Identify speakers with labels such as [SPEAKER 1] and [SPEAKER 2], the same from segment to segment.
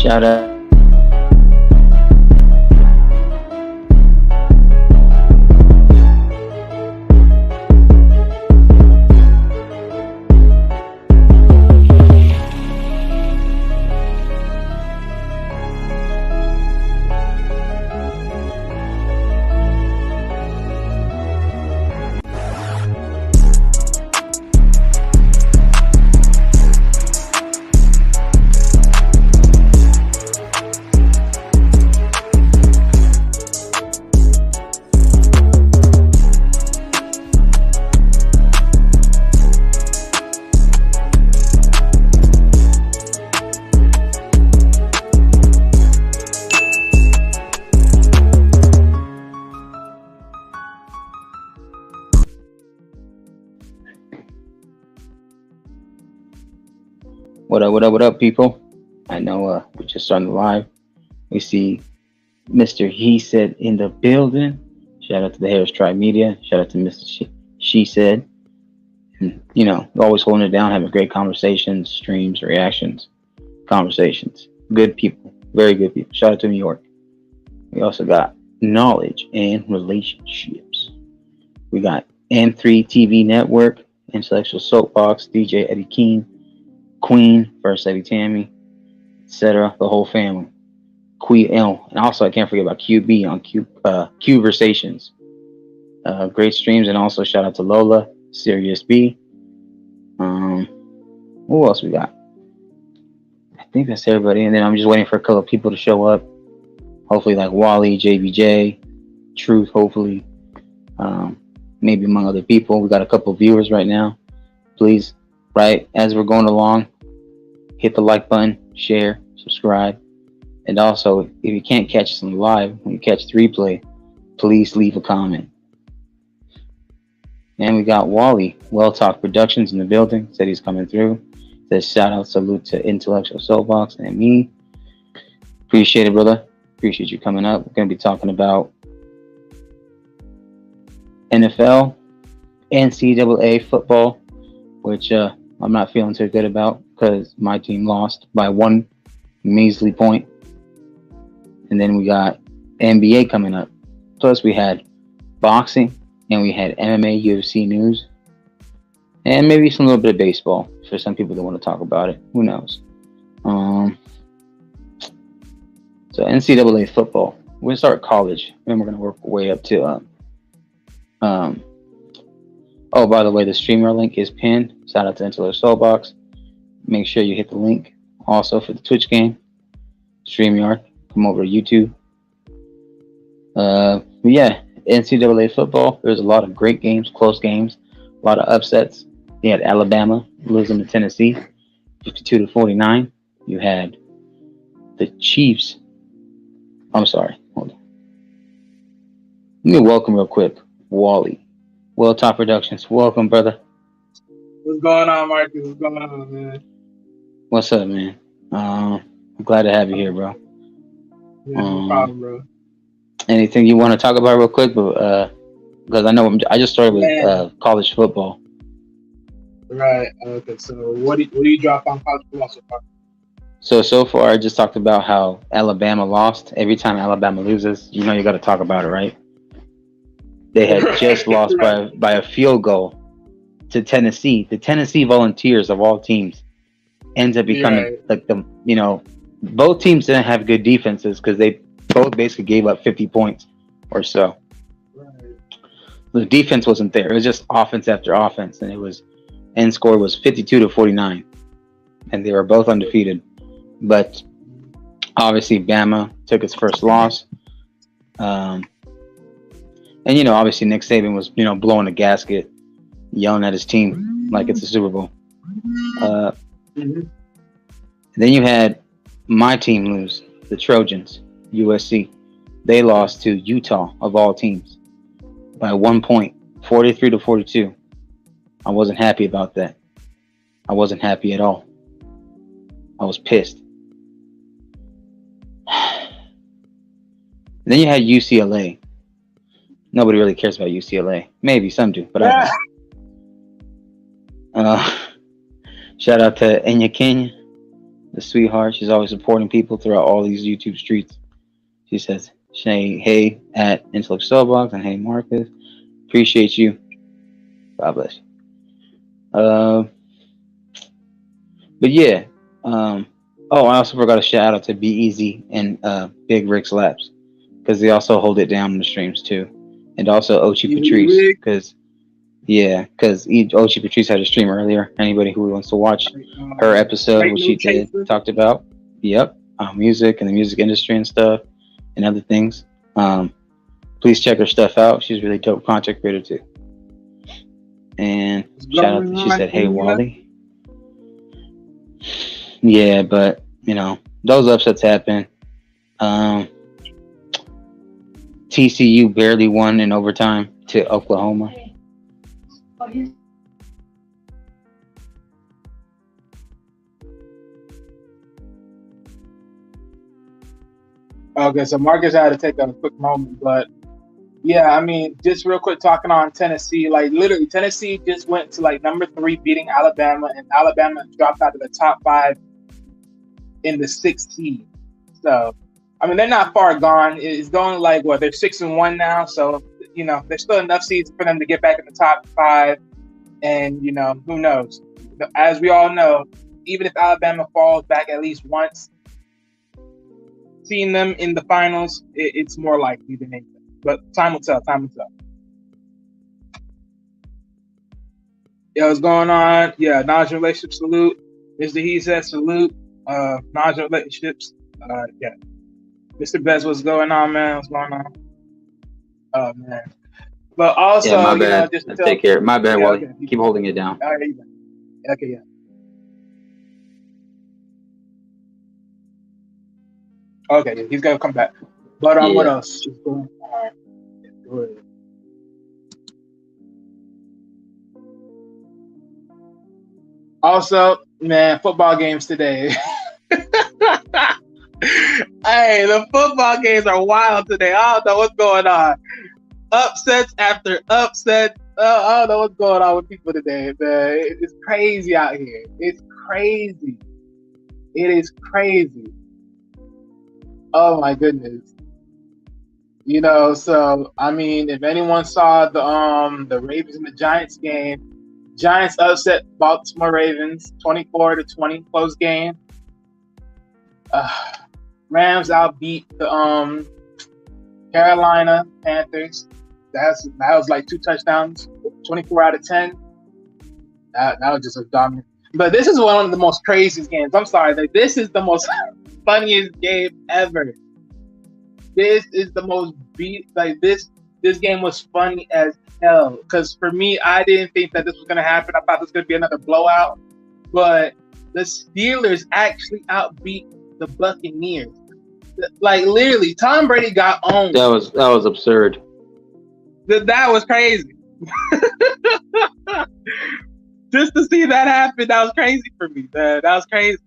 [SPEAKER 1] Shout out. What up, people? I know we're just starting the live. We see Mr. He Said in the building. Shout out to the Harris Tribe Media. Shout out to Mr. She Said. And, always holding it down, having great conversations, streams, reactions, conversations. Good people. Very good people. Shout out to New York. We also got knowledge and relationships. We got N3 TV Network, Intellectual Soapbox, DJ Eddie King, Queen, First Lady Tammy, etc. The whole family. And also I can't forget about QB on Conversations. Great streams, and also shout out to Lola, Sirius B. Who else we got? I think that's everybody, and then I'm just waiting for a couple of people to show up. Hopefully, like Wally, JBJ, Truth. Hopefully, maybe among other people. We got a couple of viewers right now. Please, right as we're going along, hit the like button, share, subscribe, and also if you can't catch us on live, when you catch the replay, please leave a comment. And we got Wally, Well Talk Productions in the building. Said he's coming through. Says shout out, salute to Intellectual Soapbox and me. Appreciate it, brother. Appreciate you coming up. We're going to be talking about NFL, NCAA football, which I'm not feeling too good about because my team lost by one measly point. And then we got NBA coming up. Plus we had boxing, and we had MMA, UFC news, and maybe some little bit of baseball for some people that want to talk about it. Who knows? So NCAA football. We're going to start college, and we're going to work our way up to oh, by the way, the streamer link is pinned. Shout out to Intellectual Soapbox. Make sure you hit the link. Also for the Twitch game, StreamYard. Come over to YouTube. Yeah, NCAA football. There's a lot of great games, close games, a lot of upsets. You had Alabama losing to Tennessee, 52-49. You had the Chiefs. I'm sorry. Hold on. Let me welcome real quick Wally, Well Top Productions. Welcome, brother.
[SPEAKER 2] What's going on, Marcus? What's going on, man?
[SPEAKER 1] What's up, man? I'm glad to have you here, bro.
[SPEAKER 2] Yeah, no problem, bro.
[SPEAKER 1] Anything you want to talk about real quick? But because I know I just started with college football.
[SPEAKER 2] Right. Okay. So what do you drop on college football so far?
[SPEAKER 1] So far, I just talked about how Alabama lost. Every time Alabama loses, you got to talk about it, right? They had just lost by a field goal to Tennessee. The Tennessee Volunteers of all teams ends up becoming like both teams didn't have good defenses because they both basically gave up 50 points or so. Right. The defense wasn't there. It was just offense after offense, and end score was 52-49, and they were both undefeated. But obviously, Bama took its first loss. And obviously Nick Saban was, blowing a gasket, yelling at his team like it's a Super Bowl. Then you had my team lose, the Trojans, USC. They lost to Utah, of all teams, by 1 point, 43-42. I wasn't happy about that. I wasn't happy at all. I was pissed. Then you had UCLA. Nobody really cares about UCLA. Maybe some do, but I don't. Shout out to Enya Kenya. the sweetheart. She's always supporting people throughout all these YouTube streets. She says, hey at Intellect SoapBox and hey Marcus. Appreciate you. God bless you. But yeah. Oh, I also forgot to shout out to Be Easy and Big Rick's Labs because they also hold it down in the streams too, and also Ochi Patrice because Ochi Patrice had a stream earlier. Anybody who wants to watch her episode, what she did, talked about, music and the music industry and stuff and other things. Please check her stuff out. She's really dope content creator too. And shout out, she said, "Hey Wally." Yeah, but you know those upsets happen. TCU barely won in overtime to Oklahoma.
[SPEAKER 2] Okay, so Marcus had to take a quick moment, but yeah, I mean, just real quick talking on Tennessee, like literally Tennessee just went to like number 3 beating Alabama, and Alabama dropped out of the top 5 in the 6th seed. So, I mean, they're not far gone. It's going like, they're 6-1 now. So, you know, there's still enough seeds for them to get back in the top 5. And, you know, who knows? As we all know, even if Alabama falls back at least once, seeing them in the finals, it's more likely than anything. But time will tell. Time will tell. Yeah, what's going on? Yeah, knowledge relationship salute. Mr. He says salute. Knowledge relationships. Yeah. Mr. Bez, what's going on, man? What's going on? Oh man. But also,
[SPEAKER 1] yeah, my bad.
[SPEAKER 2] Just
[SPEAKER 1] take care. My bad, Wally. Okay. Keep holding it down.
[SPEAKER 2] All right. Okay, yeah. Okay, he's gonna come back. But what else is going on? Good. Also, man, football games today. Hey, the football games are wild today. I don't know what's going on. Upsets after upset. I don't know what's going on with people today, man. It's crazy out here. It's crazy. It is crazy. Oh my goodness. You know, so I mean, if anyone saw the Ravens and the Giants game, Giants upset Baltimore Ravens 24-20, close game. Rams outbeat the Carolina Panthers. That was like 2 touchdowns, 24 out of 10. That was just a dominant. But this is one of the most craziest games. I'm sorry, like, this is the most funniest game ever. This is the most this game was funny as hell. Because for me, I didn't think that this was gonna happen. I thought this was gonna be another blowout. But the Steelers actually outbeat the Buccaneers. Like literally, Tom Brady got owned.
[SPEAKER 1] That was absurd.
[SPEAKER 2] That was crazy. Just to see that happen, that was crazy for me, man. That was crazy.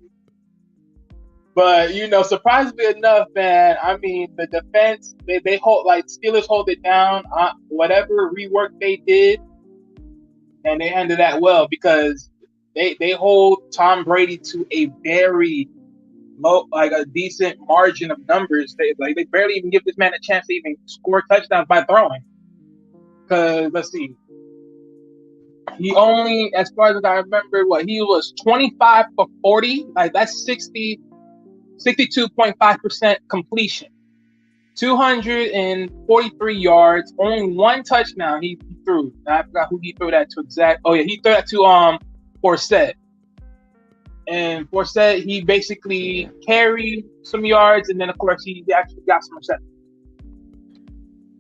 [SPEAKER 2] But, you know, surprisingly enough, man, I mean, the defense, they hold, like, Steelers hold it down. Whatever rework they did, and they handled that well because they hold Tom Brady to a very low, like a decent margin of numbers. They barely even give this man a chance to even score touchdowns by throwing. Because, let's see. He only, as far as I remember, he was 25 for 40. Like, that's 62.5% completion. 243 yards, only 1 touchdown he threw. I forgot who he threw that to exact. Oh, yeah, he threw that to Forsett. And Forsett, he basically carried some yards, and then, of course, he actually got some receptions.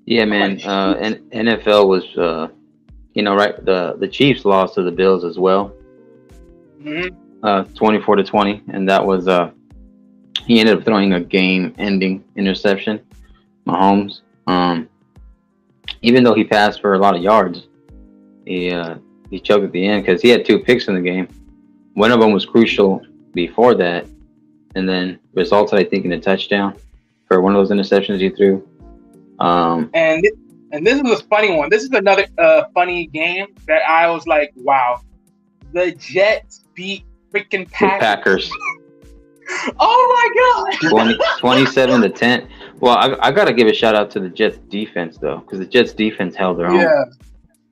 [SPEAKER 1] Yeah, man. NFL was, right. The Chiefs lost to the Bills as well. 24-20, and that was he ended up throwing a game-ending interception, Mahomes. Even though he passed for a lot of yards, he choked at the end because he had 2 picks in the game. One of them was crucial before that, and then resulted, I think, in a touchdown for one of those interceptions he threw.
[SPEAKER 2] And this is a funny one. This is another funny game that I was like, wow. The Jets beat freaking Packers. Oh my god.
[SPEAKER 1] 27 to 10. Well, I got to give a shout out to the Jets defense though, because the Jets defense held their own,
[SPEAKER 2] Yeah.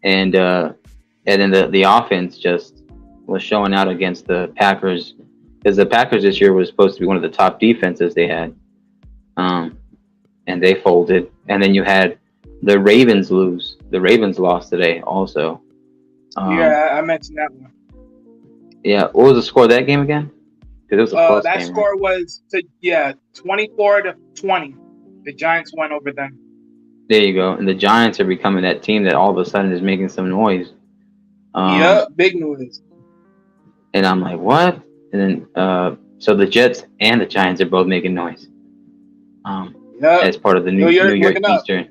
[SPEAKER 1] and then the offense just was showing out against the Packers, because the Packers this year was supposed to be one of the top defenses they had, um, and they folded. And then you had the Ravens lose. The Ravens lost today also.
[SPEAKER 2] Yeah, I mentioned that one.
[SPEAKER 1] Yeah, what was the score of that game again? Because it was a close
[SPEAKER 2] That
[SPEAKER 1] game, right?
[SPEAKER 2] score was 24-20. The Giants went over them.
[SPEAKER 1] There you go. And the Giants are becoming that team that all of a sudden is making some noise.
[SPEAKER 2] Yep, big noise.
[SPEAKER 1] And I'm like, what? And then, so the Jets and the Giants are both making noise.
[SPEAKER 2] Yep.
[SPEAKER 1] As part of the New York Eastern.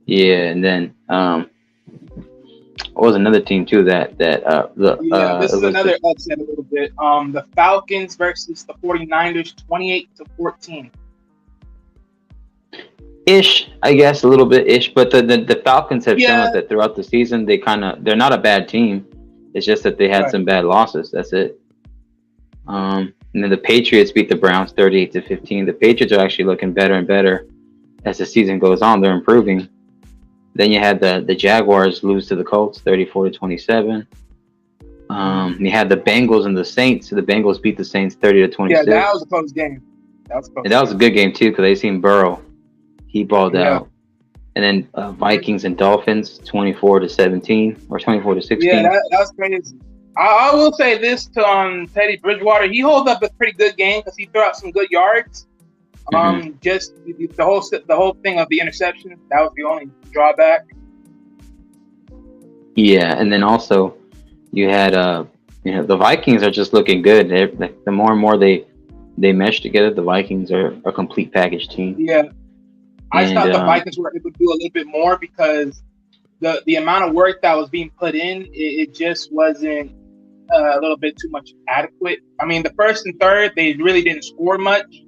[SPEAKER 1] Yeah, and then what was another team too
[SPEAKER 2] this is another upset a little bit. The Falcons versus the 49ers, 28-14.
[SPEAKER 1] Ish, I guess, a little bit ish, but the Falcons have shown us that throughout the season they're not a bad team. It's just that they had some bad losses. That's it. And then the Patriots beat the Browns 38-15. The Patriots are actually looking better and better as the season goes on. They're improving. Then you had the Jaguars lose to the Colts 34-27. You had the Bengals and the Saints. The Bengals beat the Saints 30-26.
[SPEAKER 2] Yeah, that was a close game.
[SPEAKER 1] And that was a good game too, because they seen Burrow. He balled out. And then Vikings and Dolphins 24-17 or 24-16.
[SPEAKER 2] Yeah, that was crazy. I will say this to Teddy Bridgewater. He holds up a pretty good game because he threw out some good yards. Just the whole thing of the interception, that was the only drawback.
[SPEAKER 1] Yeah, and then also you had the Vikings are just looking good. The more and more they mesh together, the Vikings are a complete package team.
[SPEAKER 2] Yeah, I thought the Vikings were able to do a little bit more because the amount of work that was being put in, it just wasn't a little bit too much adequate. I mean, the first and third, they really didn't score much.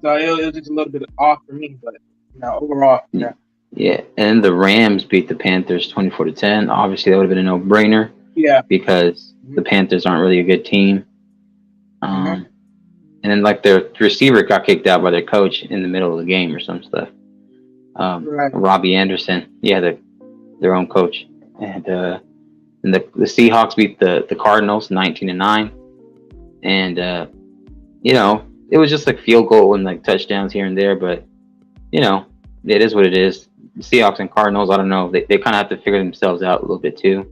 [SPEAKER 2] So it was just a little bit off for me, but overall, yeah.
[SPEAKER 1] Yeah, and the Rams beat the Panthers 24-10. Obviously, that would have been a no-brainer.
[SPEAKER 2] Yeah.
[SPEAKER 1] Because the Panthers aren't really a good team. And then like their receiver got kicked out by their coach in the middle of the game or some stuff. Robbie Anderson, their own coach, and the Seahawks beat the Cardinals 19-9, and it was just like field goal and like touchdowns here and there, but it is what it is. The Seahawks and Cardinals, I don't know, they kind of have to figure themselves out a little bit too.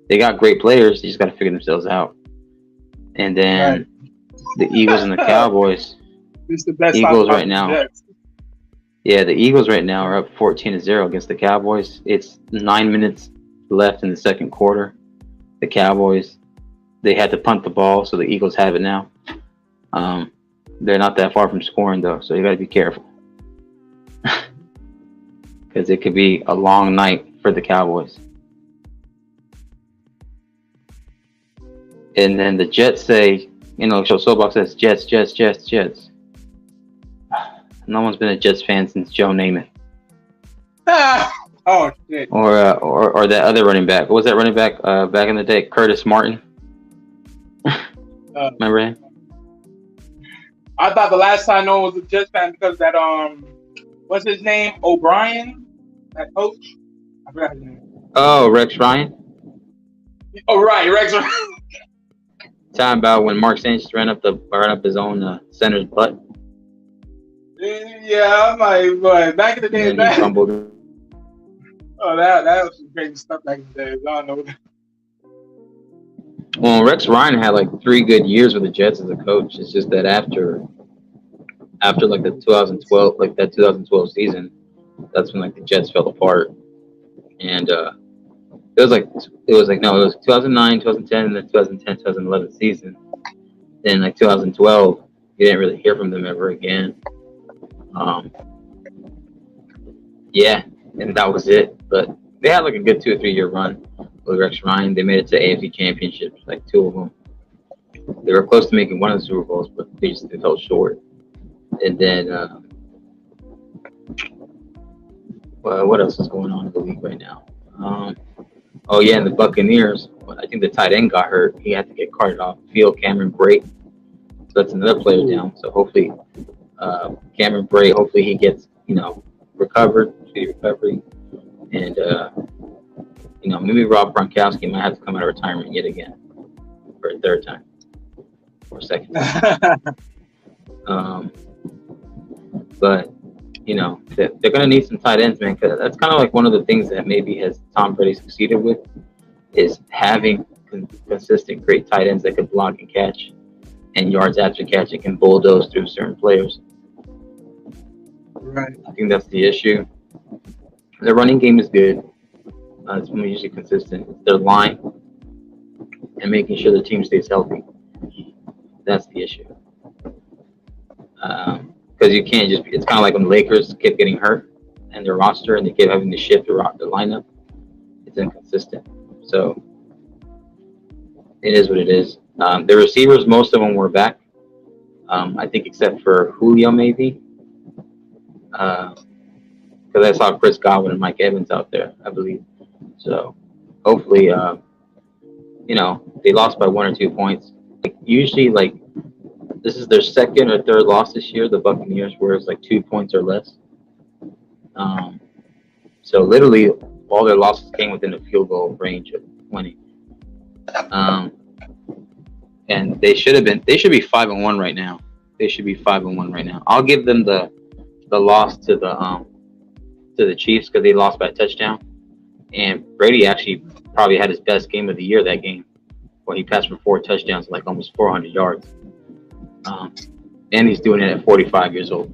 [SPEAKER 1] They got great players, they just got to figure themselves out. And then the Eagles and the Cowboys.
[SPEAKER 2] It's the best
[SPEAKER 1] Eagles right now. Yeah, the Eagles right now are up 14-0 against the Cowboys. It's 9 minutes left in the second quarter. The Cowboys, they had to punt the ball, so the Eagles have it now. They're not that far from scoring though, so you got to be careful. Because it could be a long night for the Cowboys. And then the Jets say, so SoapBox says Jets. No one's been a Jets fan since Joe Namath.
[SPEAKER 2] Oh shit.
[SPEAKER 1] Or that other running back. What was that running back back in the day? Curtis Martin. Remember him?
[SPEAKER 2] I thought the last time no one was a Jets fan because that what's his name? O'Brien, that coach. I forgot his name.
[SPEAKER 1] Oh, Rex Ryan.
[SPEAKER 2] Oh right, Rex Ryan.
[SPEAKER 1] Talking about when Mark Sanchez ran up his own center's butt.
[SPEAKER 2] Yeah, I'm like, boy, back in the day,
[SPEAKER 1] he crumbled.
[SPEAKER 2] Oh, that was some crazy stuff back in the day. I don't know.
[SPEAKER 1] Well, Rex Ryan had like 3 good years with the Jets as a coach. It's just that after like the 2012 season, that's when like the Jets fell apart. And it was 2009, 2010, and the 2010, 2011 season. Then like 2012, you didn't really hear from them ever again. And that was it. But they had like a good 2 or 3 year run with Rex Ryan. They made it to AFC championships, like 2 of them. They were close to making one of the Super Bowls, but they fell short. And then, what else is going on in the league right now? And the Buccaneers. I think the tight end got hurt. He had to get carted off the field. Cameron Brate. So that's another player down. So hopefully, Cameron Bray, hopefully he gets, recovered, speedy recovery. And, maybe Rob Gronkowski might have to come out of retirement yet again for a third time or second time. But, they're going to need some tight ends, man, because that's kind of like one of the things that maybe has Tom Brady succeeded with is having consistent great tight ends that can block and catch and yards after catch and can bulldoze through certain players.
[SPEAKER 2] Right.
[SPEAKER 1] I think that's the issue. The running game is good. It's usually consistent. It's their line and making sure the team stays healthy. That's the issue. Because you can't just. It's kind of like when the Lakers kept getting hurt and their roster, and they kept having to shift the lineup. It's inconsistent. So it is what it is. The receivers, most of them were back. I think except for Julio, maybe. Because I saw Chris Godwin and Mike Evans out there, I believe. So hopefully, they lost by 1 or 2 points. Usually, this is their second or third loss this year, the Buccaneers, where it's 2 points or less. So literally, all their losses came within a field goal range of winning. And they should be 5-1 right now. They should be 5-1 right now. I'll give them the loss to the Chiefs because they lost by a touchdown. And Brady actually probably had his best game of the year that game, where he passed for 4 touchdowns, almost 400 yards. And he's doing it at 45 years old.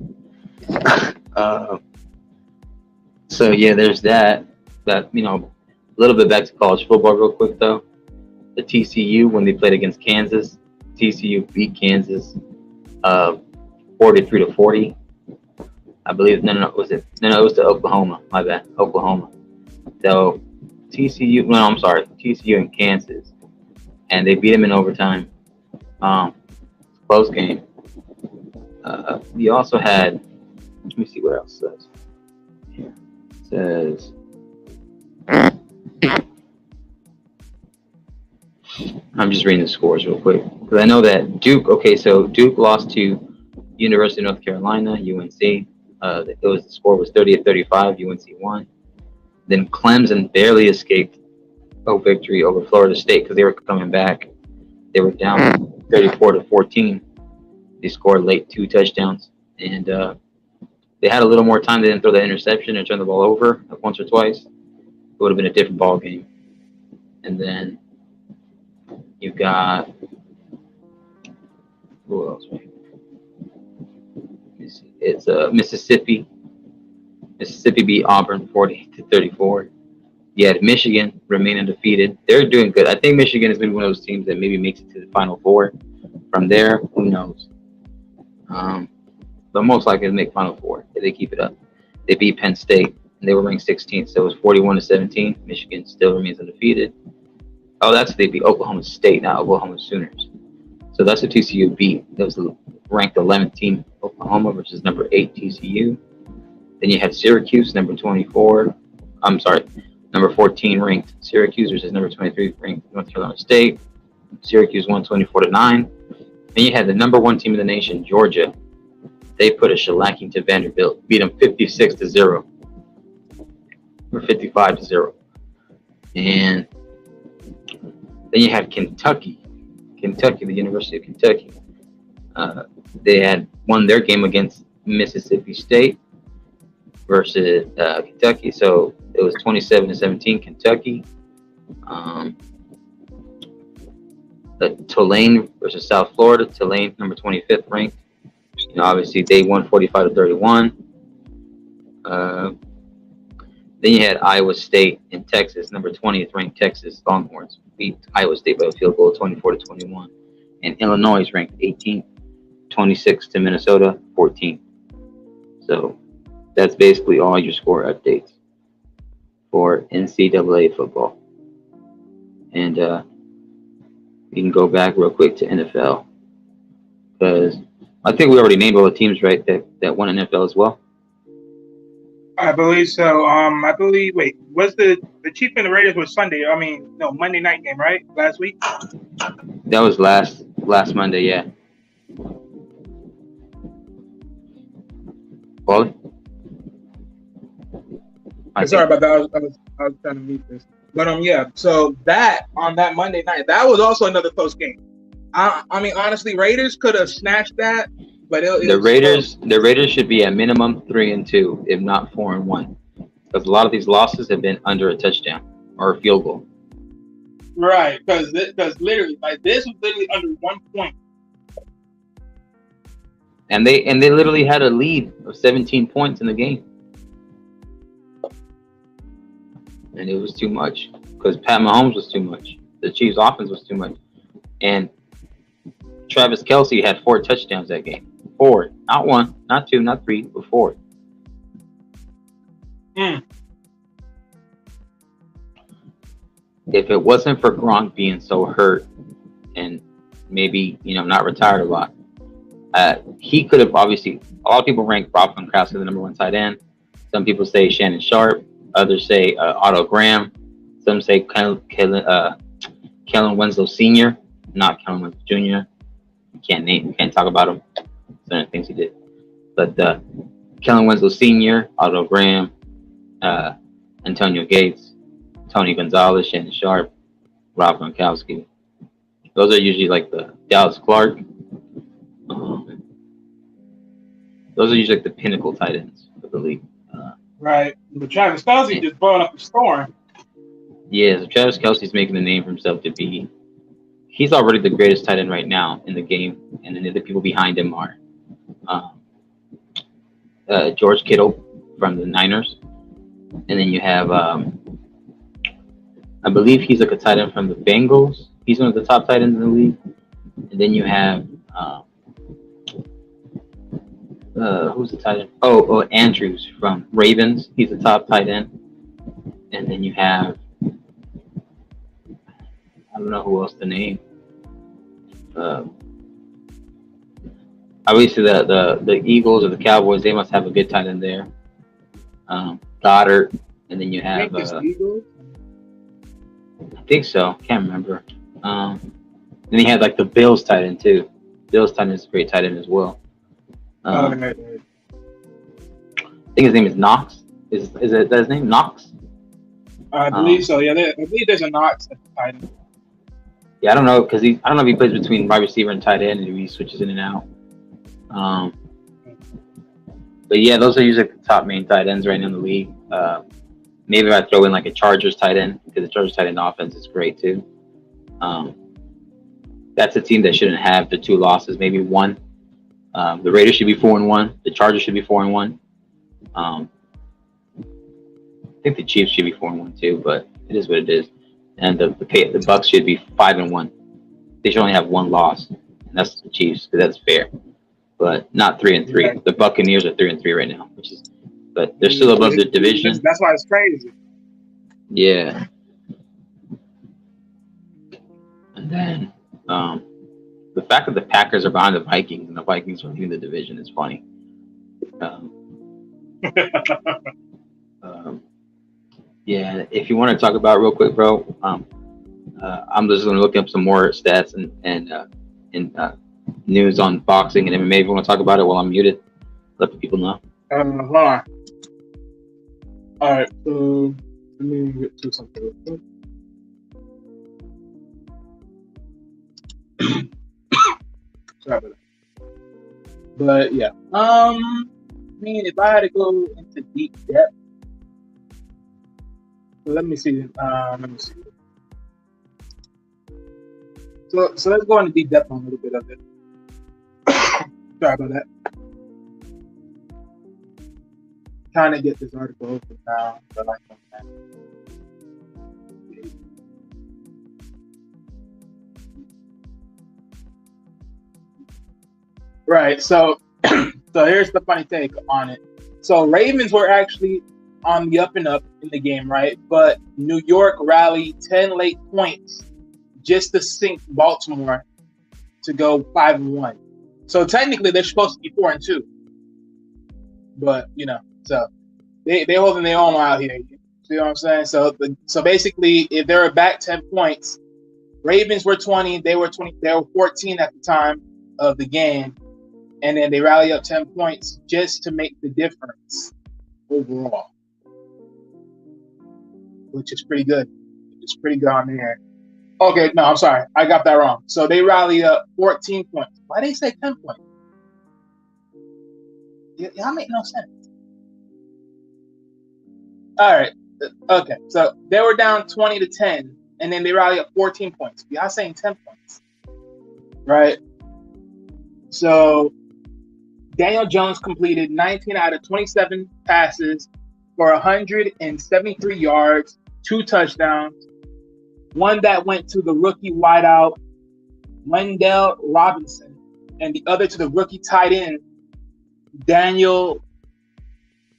[SPEAKER 1] So yeah, there's that. A little bit back to college football real quick though. The TCU, when they played against Kansas, TCU beat Kansas 43-40. I believe it was to Oklahoma. My bad, Oklahoma. So TCU and Kansas, and they beat them in overtime. Close game. We also had. Let me see what else it says. Here it says. I'm just reading the scores real quick because I know that Duke. Okay, so Duke lost to University of North Carolina, UNC. The score was 30-35. UNC won. Then Clemson barely escaped a victory over Florida State because they were coming back. They were down 34-14. They scored late 2 touchdowns, and they had a little more time. They didn't throw the interception and turn the ball over once or twice. It would have been a different ball game. And then you've got who else? Right? Let me see. It's Mississippi. Mississippi beat Auburn 40-34. You had Michigan remain undefeated. They're doing good. I think Michigan has been one of those teams that maybe makes it to the Final Four. From there, who knows? But most likely to make Final Four if they keep it up. They beat Penn State, and they were ranked 16th, so it was 41-17. Michigan still remains undefeated. Oh, they beat Oklahoma State, not Oklahoma Sooners. So that's what TCU beat. That was the ranked 11th team, Oklahoma versus number 8 TCU. Then you had Syracuse, number 14 ranked Syracuse versus number 23 ranked North Carolina State. Syracuse won 24-9. Then you had the number 1 team in the nation, Georgia. They put a shellacking to Vanderbilt, beat them 56-0 or 55-0. And then you had Kentucky, the University of Kentucky. They had won their game against Mississippi State versus Kentucky, so it was 27-17 Kentucky. The Tulane versus South Florida. Tulane, number 25th ranked. Obviously they won 45-31. Then you had Iowa State and Texas, number 20th ranked Texas Longhorns beat Iowa State by a field goal 24-21. And Illinois is ranked 18th, 26 to Minnesota 14. So that's basically all your score updates for NCAA football. And you can go back real quick to NFL because I think we already named all the teams, right, that won NFL as well.
[SPEAKER 2] I believe so. Was the Chiefs and the Raiders was Sunday? Monday night game, right? Last week.
[SPEAKER 1] That was last Monday, yeah. Well, I
[SPEAKER 2] Sorry
[SPEAKER 1] think
[SPEAKER 2] about that. I was trying to mute this. But yeah. So that on that Monday night, that was also another close game. I mean, honestly, Raiders could have snatched that, but it
[SPEAKER 1] the
[SPEAKER 2] was close.
[SPEAKER 1] Raiders should be at minimum 3-2, if not 4-1, because a lot of these losses have been under a touchdown or a field goal.
[SPEAKER 2] Right, because literally, like this was literally under 1 point.
[SPEAKER 1] And they literally had a lead of 17 points in the game, and it was too much because Pat Mahomes was too much. The Chiefs' offense was too much, and Travis Kelce had 4 touchdowns that game. 4, not 1, not 2, not 3, but 4. If it wasn't for Gronk being so hurt and maybe not retired a lot, he could have obviously. A lot of people rank Rob Gronkowski the number 1 tight end. Some people say Shannon Sharp. Others say Otto Graham. Some say Kellen Winslow Sr., not Kellen Winslow Jr. You can't talk about him. Certain things he did, but Kellen Winslow Sr., Otto Graham, Antonio Gates, Tony Gonzalez, Shannon Sharp, Rob Gronkowski. Those are usually like the Dallas Clark. Those are usually like the pinnacle tight ends of the league.
[SPEAKER 2] Right, but Travis Kelce just brought up a storm.
[SPEAKER 1] Yeah, so Travis Kelce's making the name for himself to be. He's already the greatest tight end right now in the game, and then the people behind him are George Kittle from the Niners, and then you have I believe he's like a tight end from the Bengals. He's one of the top tight ends in the league, and then you have who's the tight end? Oh, Andrews from Ravens. He's the top tight end, and then you have I don't know who else to name. Obviously, the Eagles or the Cowboys, they must have a good tight end there. Goddard, and then you have. I think so. Can't remember. Then he had like the Bills tight end too. Bills tight end is a great tight end as well. I think his name is Knox. Is that his name? Knox?
[SPEAKER 2] I believe so. Yeah, I believe there's a Knox at the tight end.
[SPEAKER 1] Yeah, I don't know because I don't know if he plays between wide receiver and tight end, and he switches in and out. But yeah, those are usually the top main tight ends right now in the league. Maybe I throw in like a Chargers tight end because the Chargers tight end offense is great too. That's a team that shouldn't have the 2 losses, maybe 1. The Raiders should be 4-1. The Chargers should be 4-1. I think the Chiefs should be 4-1 too, but it is what it is. And the Bucs should be 5-1. They should only have 1 loss, and that's the Chiefs, because that's fair. But not 3-3. Right. The Buccaneers are 3-3 right now, but they're still above the division.
[SPEAKER 2] That's why it's crazy.
[SPEAKER 1] Yeah. And then the fact that the Packers are behind the Vikings and the Vikings are leading the division is funny. Yeah, if you want to talk about it real quick, bro, I'm just going to look up some more stats and news on boxing and MMA. If you want to talk about it while I'm muted, let the people know.
[SPEAKER 2] Hold on. All right, so let me get to something real quick. Sorry about that. But yeah, I mean, if I had to go into deep depth, let me see. So let's go into deep depth on a little bit of it. Sorry about that. Trying to get this article open now, but I can't. Right. So here's the funny take on it. So Ravens were actually on the up and up in the game, right? But New York rallied 10 late points just to sink Baltimore to go 5-1. So technically they're supposed to be 4-2. But so they holding their own out here. You see what I'm saying? So basically, if they were back 10 points, Ravens were 20, they were 20, they were 14 at the time of the game. and then they rally up 10 points just to make the difference overall, which is pretty good. It's pretty good on there. Okay, no, I'm sorry. I got that wrong. So they rally up 14 points. Why did they say 10 points? Y'all make no sense. All right. Okay, so they were down 20-10, and then they rally up 14 points. Y'all saying 10 points, right? So Daniel Jones completed 19 out of 27 passes for 173 yards, 2 touchdowns, one that went to the rookie wideout, Wendell Robinson, and the other to the rookie tight end, Daniel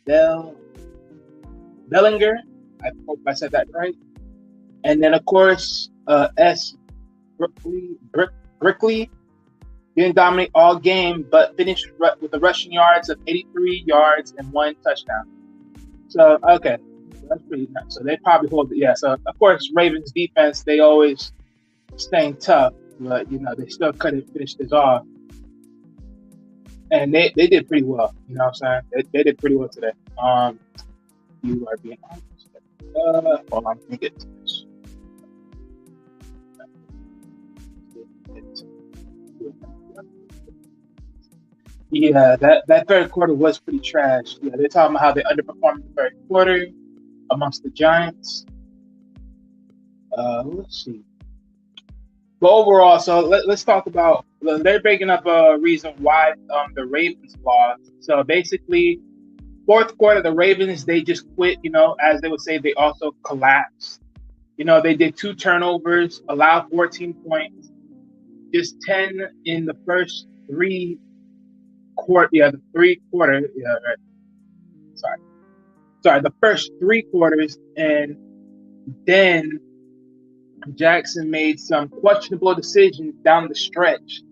[SPEAKER 2] Bellinger. I hope I said that right. And then, of course, S. Brickley didn't dominate all game, but finished with the rushing yards of 83 yards and 1 touchdown. So, okay. That's pretty nice. So they probably hold it. Yeah, so, of course, Ravens defense, they always staying tough, but, they still couldn't finish this off. And they did pretty well. You know what I'm saying? They did pretty well today. You are being honest. Hold on, let me get to this. Yeah, that third quarter was pretty trash. Yeah, they're talking about how they underperformed the third quarter amongst the Giants. Let's see. But overall, so let's talk about. They're breaking up a reason why the Ravens lost. So basically, fourth quarter, the Ravens, they just quit. As they would say, they also collapsed. They did 2 turnovers, allowed 14 points, just 10 in the first 3 quarter. Yeah, the 3 quarter. Yeah, right. Sorry, the first 3 quarters, and then Jackson made some questionable decisions down the stretch.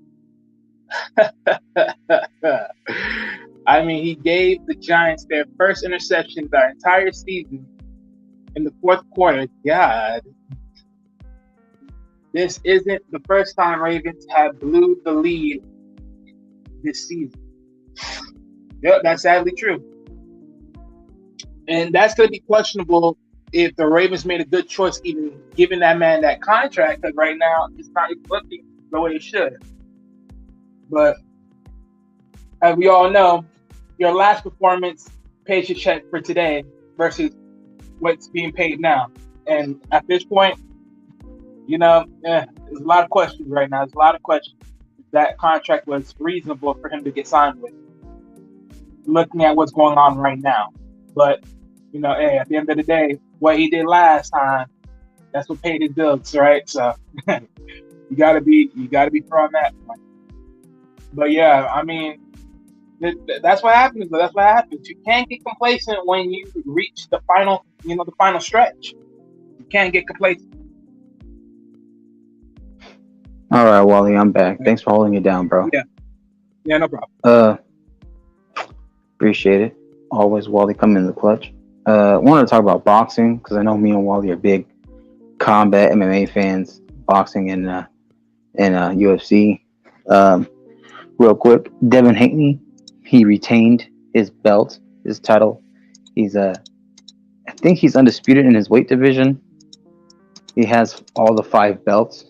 [SPEAKER 2] I mean, he gave the Giants their first interception the entire season in the fourth quarter. God, this isn't the first time Ravens have blew the lead this season. Yep, that's sadly true. And that's going to be questionable if the Ravens made a good choice even giving that man that contract, because right now it's not looking the way it should. But as we all know, your last performance pays your check for today versus what's being paid now. And at this point, there's a lot of questions right now. There's a lot of questions. That contract was reasonable for him to get signed with, looking at what's going on right now. But, hey, at the end of the day, what he did last time, that's what paid his bills, right? So you gotta be fair on that point. But yeah, I mean, that's what happens. That's what happens. You can't get complacent when you reach the final, the final stretch. You can't get complacent.
[SPEAKER 1] All right, Wally, I'm back. Thanks for holding it down, bro.
[SPEAKER 2] Yeah, no problem.
[SPEAKER 1] Appreciate it. Always, Wally, come in the clutch. Wanted to talk about boxing because I know me and Wally are big combat MMA fans, boxing and UFC. Real quick, Devin Haney, he retained his belt, his title. He's I think he's undisputed in his weight division. He has all the 5 belts,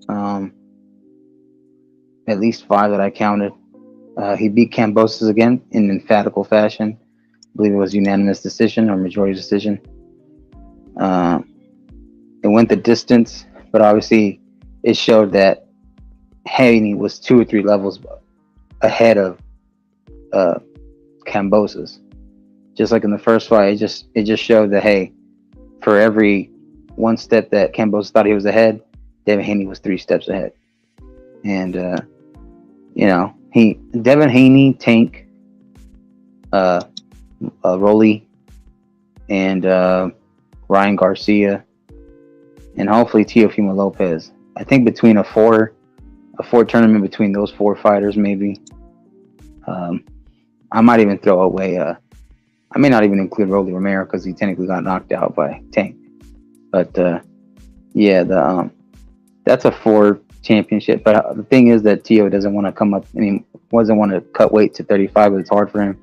[SPEAKER 1] at least 5 that I counted. He beat Kambosos again in emphatical fashion. I believe it was unanimous decision or majority decision. It went the distance, but obviously it showed that Haney was 2 or 3 levels ahead of Kambosos. Just like in the first fight, it just showed that, hey, for every 1 step that Kambosos thought he was ahead, Devin Haney was 3 steps ahead. And Devin Haney, Tank, Rolly, and Ryan Garcia, and hopefully Teofimo Lopez. I think between a four tournament between those 4 fighters, maybe. I might even throw away. I may not even include Rolly Romero because he technically got knocked out by Tank. But that's a 4 championship. But the thing is that Teo doesn't want to come up wasn't want to cut weight to 35, but it's hard for him.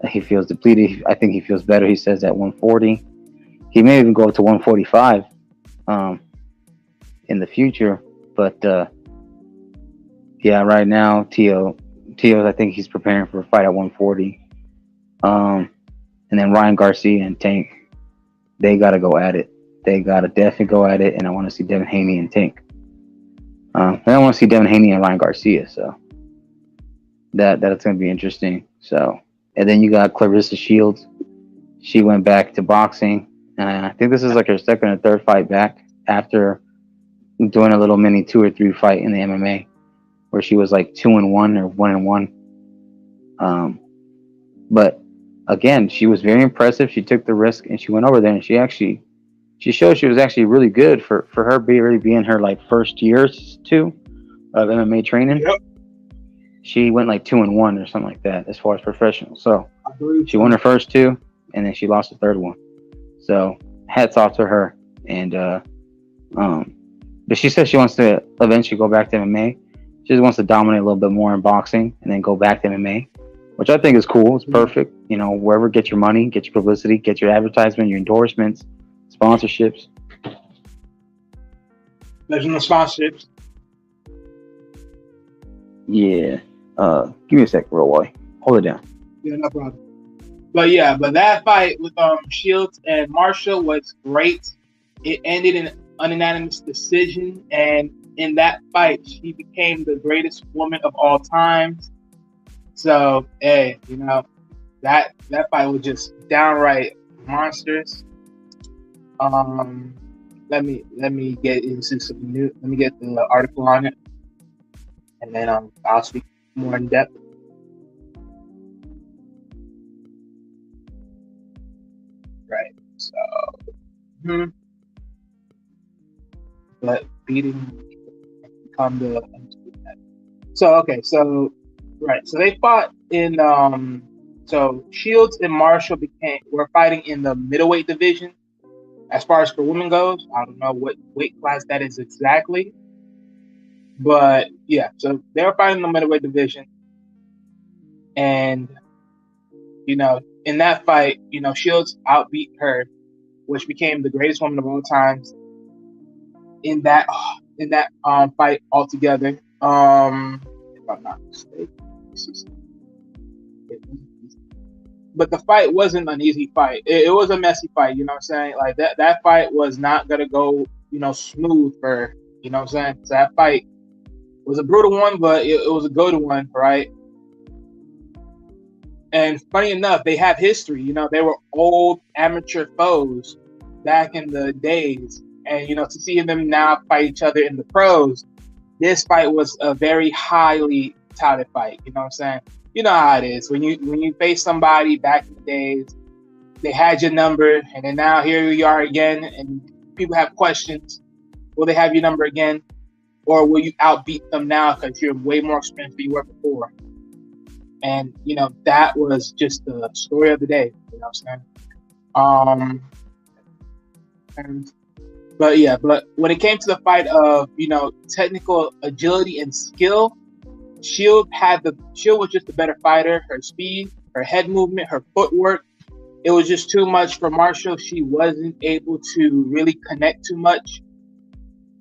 [SPEAKER 1] He feels depleted. I think he feels better. He says at 140. He may even go up to 145 in the future. But yeah, right now, Tio, I think he's preparing for a fight at 140. And then Ryan Garcia and Tank, they got to go at it. They got to definitely go at it. And I want to see Devin Haney and Tank. And I want to see Devin Haney and Ryan Garcia. So that's going to be interesting. So, and then you got Clarissa Shields. She went back to boxing. I think this is like her second or third fight back after doing a little mini 2 or 3 fight in the MMA, where she was like 2-1 or 1-1. But again, she was very impressive. She took the risk and she went over there, and she showed she was actually really good for her being her like first years too of MMA training.
[SPEAKER 2] Yep.
[SPEAKER 1] She went like 2-1 or something like that as far as professional. So she won her first 2, and then she lost the third one. So hats off to her. And but she says she wants to eventually go back to MMA. She just wants to dominate a little bit more in boxing and then go back to MMA, which I think is cool. It's perfect. You know, wherever, get your money, get your publicity, get your advertisement, your endorsements, sponsorships.
[SPEAKER 2] Legend of sponsorships.
[SPEAKER 1] Yeah. Give me a sec, real boy. Hold it down.
[SPEAKER 2] Yeah, no problem. But that fight with Shields and Marshall was great. It ended in an unanimous decision, and in that fight, she became the greatest woman of all times. So, hey, you know, that fight was just downright monstrous. Let me get into some new. Let me get the article on it, and then I'll speak more in depth. Right. So, but beating become the. So okay. So right. So they fought in. So Shields and Marshall were fighting in the middleweight division. As far as for women goes, I don't know what weight class that is exactly, but yeah. So they were fighting in the middleweight division, and you know, in that fight, you know, Shields outbeat her, which became the greatest woman of all times in that fight altogether. If I'm not mistaken. But the fight wasn't an easy fight. It was a messy fight, you know what I'm saying? Like that fight was not gonna go, you know, smooth for her, you know what I'm saying? So that fight was a brutal one, but it was a good one, right? And funny enough, they have history. You know, they were old amateur foes back in the days. And, you know, to see them now fight each other in the pros, this fight was a very highly touted fight. You know what I'm saying? You know how it is. When you face somebody back in the days, they had your number, and then now here you are again, and people have questions. Will they have your number again? Or will you outbeat them now because you're way more experienced than you were before? And, you know, that was just the story of the day. You know what I'm saying? But when it came to the fight of, you know, technical agility and skill, Shield was just a better fighter. Her speed, her head movement, her footwork, it was just too much for Marshall. She wasn't able to really connect too much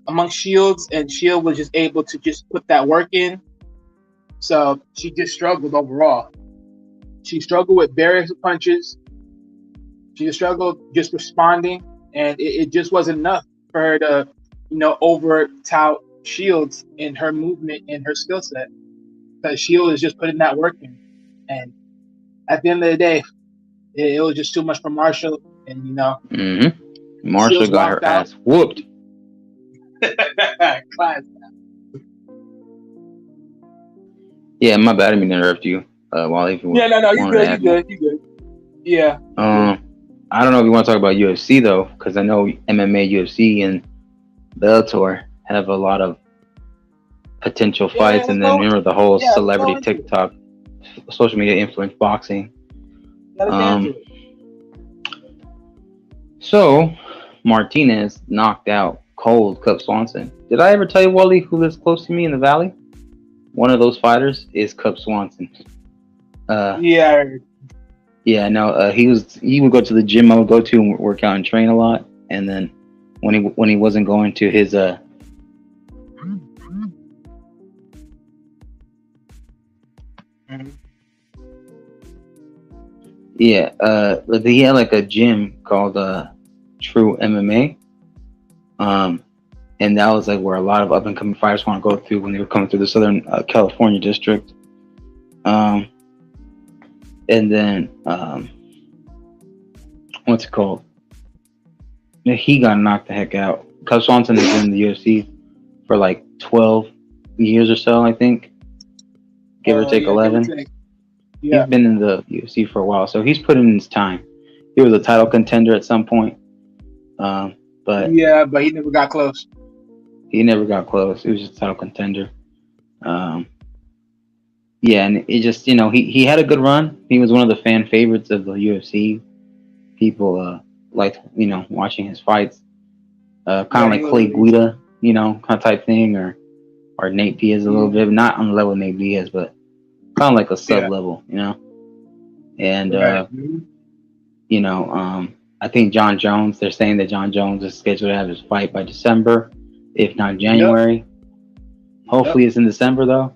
[SPEAKER 2] among Shields, and Shield was just able to just put that work in. So she just struggled overall. She struggled with various punches. She just struggled just responding, and it just wasn't enough for her to, you know, over-tout Shields in her movement and her skill set. Because Shield is just putting that work in. And at the end of the day, it was just too much for Marshall. And, you know.
[SPEAKER 1] Mm-hmm. Marshall Shields got her ass whooped.
[SPEAKER 2] Class.
[SPEAKER 1] Yeah, my bad. I didn't mean to interrupt you. While if you
[SPEAKER 2] no, you good. Yeah.
[SPEAKER 1] I don't know if you want to talk about UFC though, because I know MMA, UFC, and Bellator have a lot of potential fights, and then remember the whole celebrity TikTok, social media influence boxing. So Martinez knocked out cold Cub Swanson. Did I ever tell you, Wally, who lives close to me in the valley? one of those fighters is Cub Swanson. Uh,
[SPEAKER 2] Yeah.
[SPEAKER 1] yeah, no, he would go to the gym I would go to and work out and train a lot, and then when he wasn't going to his
[SPEAKER 2] Mhm.
[SPEAKER 1] yeah, he had like a gym called True MMA, um, and that was like where a lot of up and coming fighters want to go through when they were coming through the Southern California district. Um, and then what's it called? He got knocked the heck out. Cub Swanson has been in the UFC for like 12 years or so, I think, give or take
[SPEAKER 2] Yeah, give or
[SPEAKER 1] 11.
[SPEAKER 2] take.
[SPEAKER 1] He's
[SPEAKER 2] Yeah.
[SPEAKER 1] been in the UFC for a while, so he's put in his time. He was a title contender at some point, but
[SPEAKER 2] Yeah, but he never got close.
[SPEAKER 1] he never got close. He was just a title contender. Um, yeah, and it just, he had a good run. He was one of the fan favorites of the UFC. People liked, watching his fights. Kind
[SPEAKER 2] Yeah,
[SPEAKER 1] of
[SPEAKER 2] he
[SPEAKER 1] like
[SPEAKER 2] was.
[SPEAKER 1] Clay Guida, kind of type thing, or Nate Diaz a little
[SPEAKER 2] Yeah.
[SPEAKER 1] bit, not on the level of Nate Diaz, but kind of like a sub
[SPEAKER 2] Yeah.
[SPEAKER 1] level, And
[SPEAKER 2] Right. Mhm.
[SPEAKER 1] I think John Jones. They're saying that John Jones is scheduled to have his fight by December, if not
[SPEAKER 2] Yep.
[SPEAKER 1] January.
[SPEAKER 2] Yep.
[SPEAKER 1] Hopefully, it's in December though,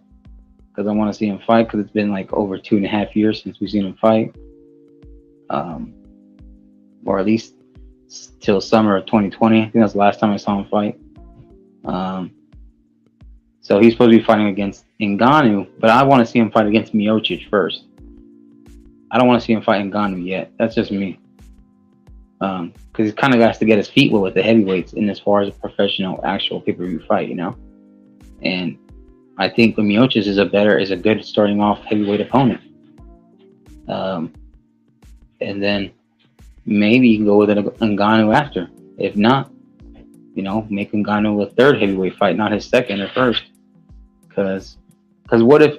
[SPEAKER 1] because I want to see him fight. Because it's been like over 2.5 years since we've seen him fight, um, or at least till summer of 2020. I think that's the last time I saw him fight. Um, so he's supposed to be fighting against Ngannou, but I want to see him fight against Miocic first. I don't want to see him fight Ngannou yet. That's just me. Because he kind of has to get his feet wet with the heavyweights in as far as a professional, actual pay-per-view fight, And I think Miocic is a good starting off heavyweight opponent. And then maybe you can go with Ngannou after. If not, make Ngannou a third heavyweight fight, not his second or first. Because what if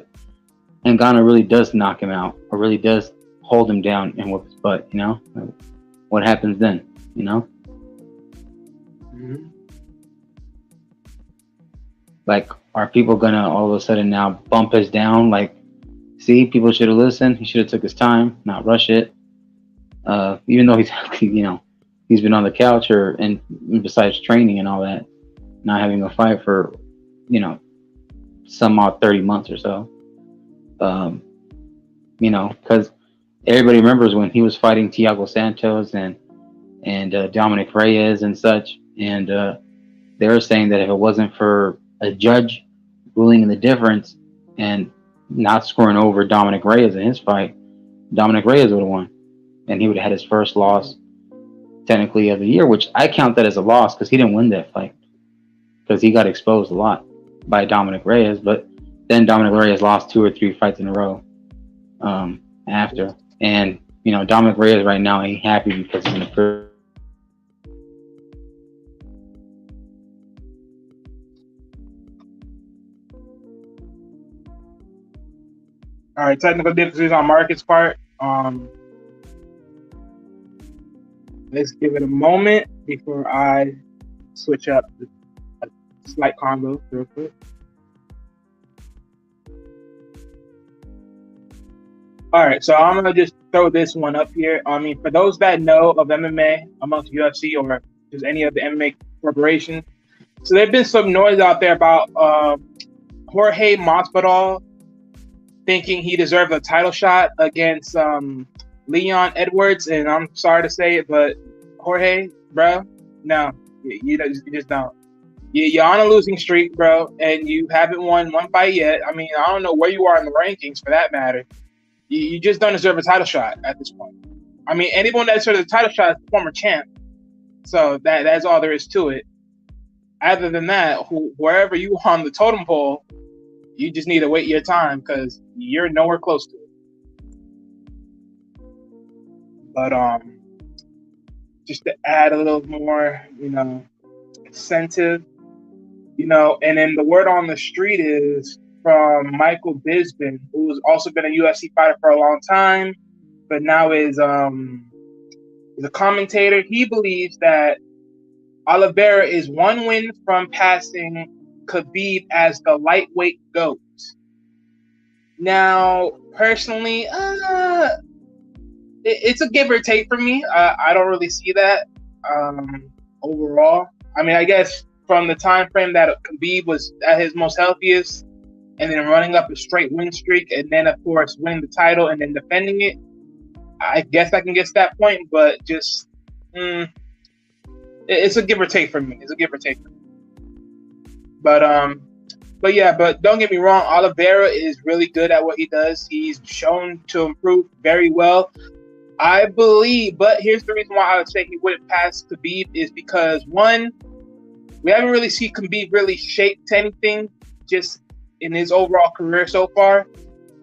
[SPEAKER 1] Ngannou really does knock him out, or really does hold him down and whip his butt? What happens then?
[SPEAKER 2] Mhm.
[SPEAKER 1] Like, are people gonna all of a sudden now bump us down? Like, see, people should have listened. He should have took his time, not rush it. Even though he's, he's been on the couch and besides training and all that, not having a fight for, some odd 30 months or so. Because everybody remembers when he was fighting Thiago Santos and Dominic Reyes and such, and they were saying that if it wasn't for a judge ruling in the difference and not scoring over Dominic Reyes in his fight, Dominic Reyes would have won, and he would have had his first loss technically of the year, which I count that as a loss because he didn't win that fight because he got exposed a lot by Dominic Reyes. But then Dominic Reyes lost 2 or 3 fights in a row after, and Dominic Reyes right now ain't happy because he's in the prison.
[SPEAKER 2] All right. Technical difficulties on Marcus' part. Let's give it a moment before I switch up a slight combo real quick. All right, so I'm gonna just throw this one up here. I mean, for those that know of MMA amongst UFC or just any of the MMA corporations, so there's been some noise out there about Jorge Masvidal thinking he deserved a title shot against Leon Edwards, and I'm sorry to say it, but Jorge, bro, no, you just don't. You're on a losing streak, bro, and you haven't won one fight yet. I mean, I don't know where you are in the rankings for that matter. You just don't deserve a title shot at this point. I mean, anyone that deserves a title shot is the former champ. So that's all there is to it. Other than that, wherever you are on the totem pole, you just need to wait your time because you're nowhere close to it. But just to add a little more, incentive, and then the word on the street is from Michael Bisping, who's also been a UFC fighter for a long time, but now is a commentator. He believes that Oliveira is one win from passing Khabib as the lightweight GOAT. Now, personally, it's a give or take for me. I don't really see that overall. I mean, I guess from the time frame that Khabib was at his most healthiest, and then running up a straight win streak, and then of course winning the title and then defending it, I guess I can get to that point. But just it's a give or take for me. It's a give or take. But but yeah, but don't get me wrong, Oliveira is really good at what he does. He's shown to improve very well. I believe, but here's the reason why I would say he wouldn't pass Khabib is because one, we haven't really seen Khabib really shape to anything just in his overall career so far.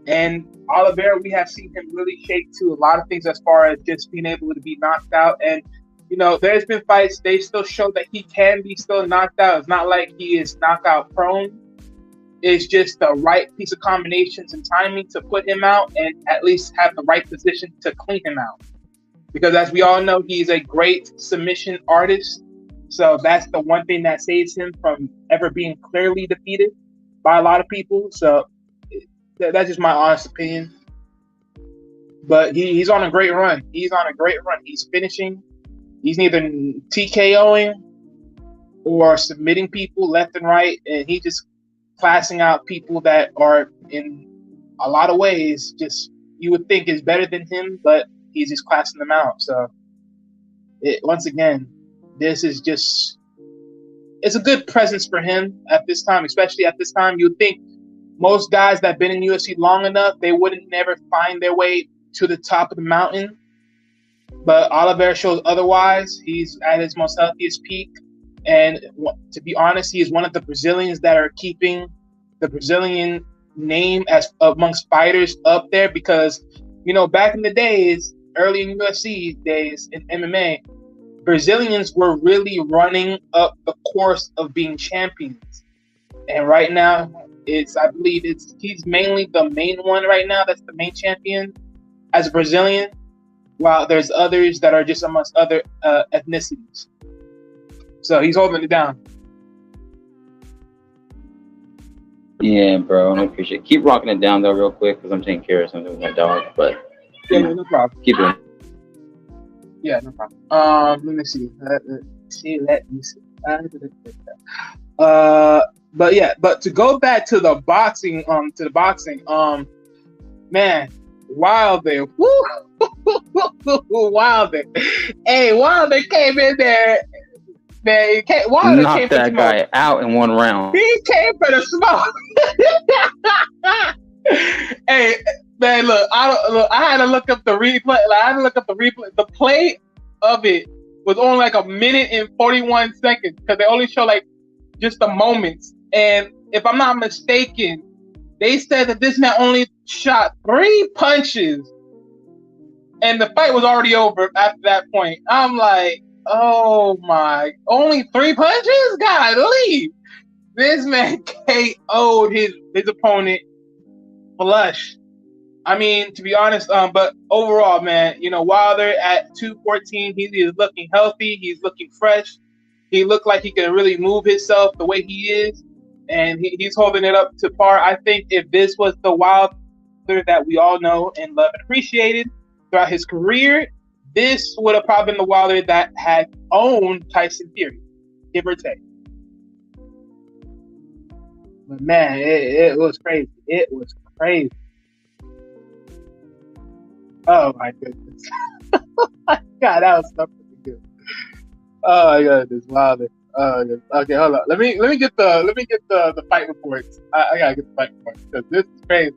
[SPEAKER 2] And Oliveira, we have seen him really shape to a lot of things as far as just being able to be knocked out. And, you know, there's been fights, they still show that he can be still knocked out. It's not like he is knockout prone. It's just the right piece of combinations and timing to put him out and at least have the right position to clean him out. Because as we all know, he's a great submission artist. So that's the one thing that saves him from ever being clearly defeated by a lot of people. So that's just my honest opinion. But he's on a great run. He's on a great run. He's finishing. He's neither TKOing or submitting people left and right. And he just classing out people that are in a lot of ways just you would think is better than him, but he's just classing them out. So once again, this is just it's a good presence for him at this time, especially at this time. You would think most guys that have been in UFC long enough, they wouldn't never find their way to the top of the mountain. But Oliveira shows otherwise. He's at his most healthiest peak. And to be honest, he is one of the Brazilians that are keeping the Brazilian name as amongst fighters up there because, you know, back in the days, early in UFC days in MMA, Brazilians were really running up the course of being champions. And right now, I believe he's mainly the main one right now. That's the main champion as a Brazilian, while there's others that are just amongst other ethnicities. So he's holding it down.
[SPEAKER 1] Yeah, bro. I appreciate it. Keep rocking it down though, real quick, because I'm taking care of something with my dog. But
[SPEAKER 2] yeah, no problem.
[SPEAKER 1] Keep it.
[SPEAKER 2] Yeah, no problem. Let me see. Let me see. But yeah, but to go back to the boxing, man, Wilder, woo, Wilder, hey, Wilder came in there. Man, Wilder
[SPEAKER 1] knocked
[SPEAKER 2] came for
[SPEAKER 1] that guy out in one round.
[SPEAKER 2] He came for the smoke. Hey, man, look, I had to look up the replay. The play of it was only like a minute and 41 seconds because they only show like just the moments. And if I'm not mistaken, they said that this man only shot 3 punches, and the fight was already over after that point. I'm like, oh my, only 3 punches? God, leave. This man KO'd his opponent flush. I mean, to be honest, but overall, man, you know, Wilder at 214, he is looking healthy. He's looking fresh. He looked like he can really move himself the way he is, and he's holding it up to par. I think if this was the Wilder that we all know and love and appreciated throughout his career, this would have probably been the Wilder that had owned Tyson Fury, give or take. But man, it was crazy. It was crazy. Oh my goodness. Oh my God, that was something good. Oh my goodness, Wilder. Okay, hold on. Let me get the fight reports. I gotta get the fight reports because this is crazy.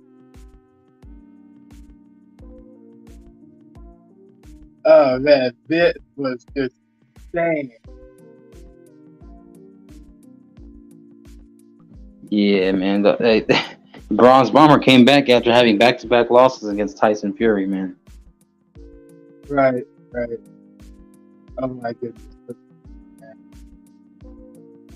[SPEAKER 2] Oh man, this was just insane.
[SPEAKER 1] Yeah, man. The Bronze Bomber came back after having back-to-back losses against Tyson Fury, man.
[SPEAKER 2] Right. Oh my goodness.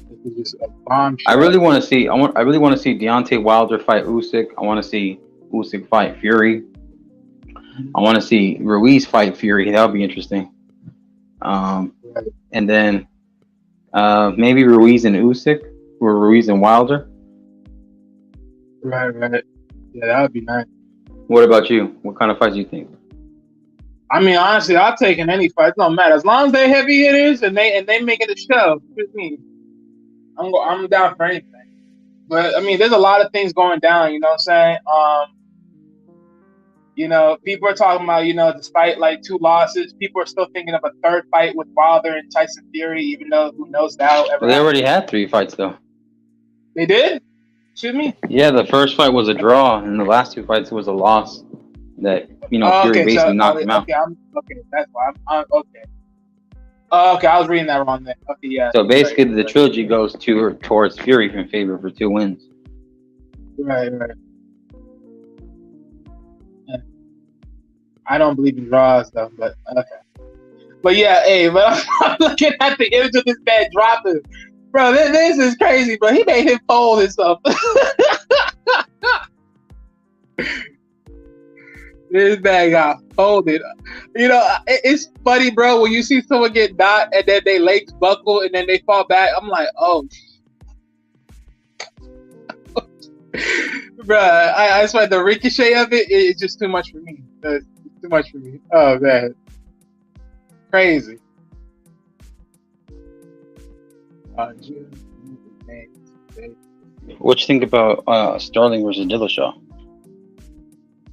[SPEAKER 2] This is just a bombshell.
[SPEAKER 1] I really want to see Deontay Wilder fight Usyk. I want to see Usyk fight Fury. I want to see Ruiz fight Fury. That would be interesting. Right. And then maybe Ruiz and Usyk, or Ruiz and Wilder.
[SPEAKER 2] Right. Yeah, that would be nice.
[SPEAKER 1] What about you? What kind of fights do you think?
[SPEAKER 2] I mean, honestly, I'll take in any fight. It don't matter as long as they heavy hitters and they make it a show. Excuse me, I'm down for anything. But I mean, there's a lot of things going down. You know what I'm saying? People are talking about, despite like 2 losses, people are still thinking of a third fight with Wilder and Tyson Fury, even though who knows that'll ever
[SPEAKER 1] Well, they
[SPEAKER 2] happen.
[SPEAKER 1] already had 3 fights though.
[SPEAKER 2] They did? Excuse me?
[SPEAKER 1] Yeah, the first fight was a draw, and the last 2 fights was a loss. That Fury
[SPEAKER 2] Okay,
[SPEAKER 1] basically
[SPEAKER 2] so
[SPEAKER 1] knocked him out.
[SPEAKER 2] okay, that's why I'm okay. Okay, I was reading that wrong then. Okay, yeah.
[SPEAKER 1] So basically, the trilogy goes towards Fury in favor for 2 wins.
[SPEAKER 2] Right. Yeah. I don't believe in draws though, but okay. But yeah, hey, but I'm looking at the image of this man dropping. Bro, this is crazy, bro. He made him fold and stuff. This man got folded. It's funny, bro, when you see someone get knocked and then they legs buckle and then they fall back. I'm like, oh. Bro, I swear the ricochet of it is just too much for me. It's too much for me. Oh, man. Crazy.
[SPEAKER 1] What you think about Sterling versus Dillashaw?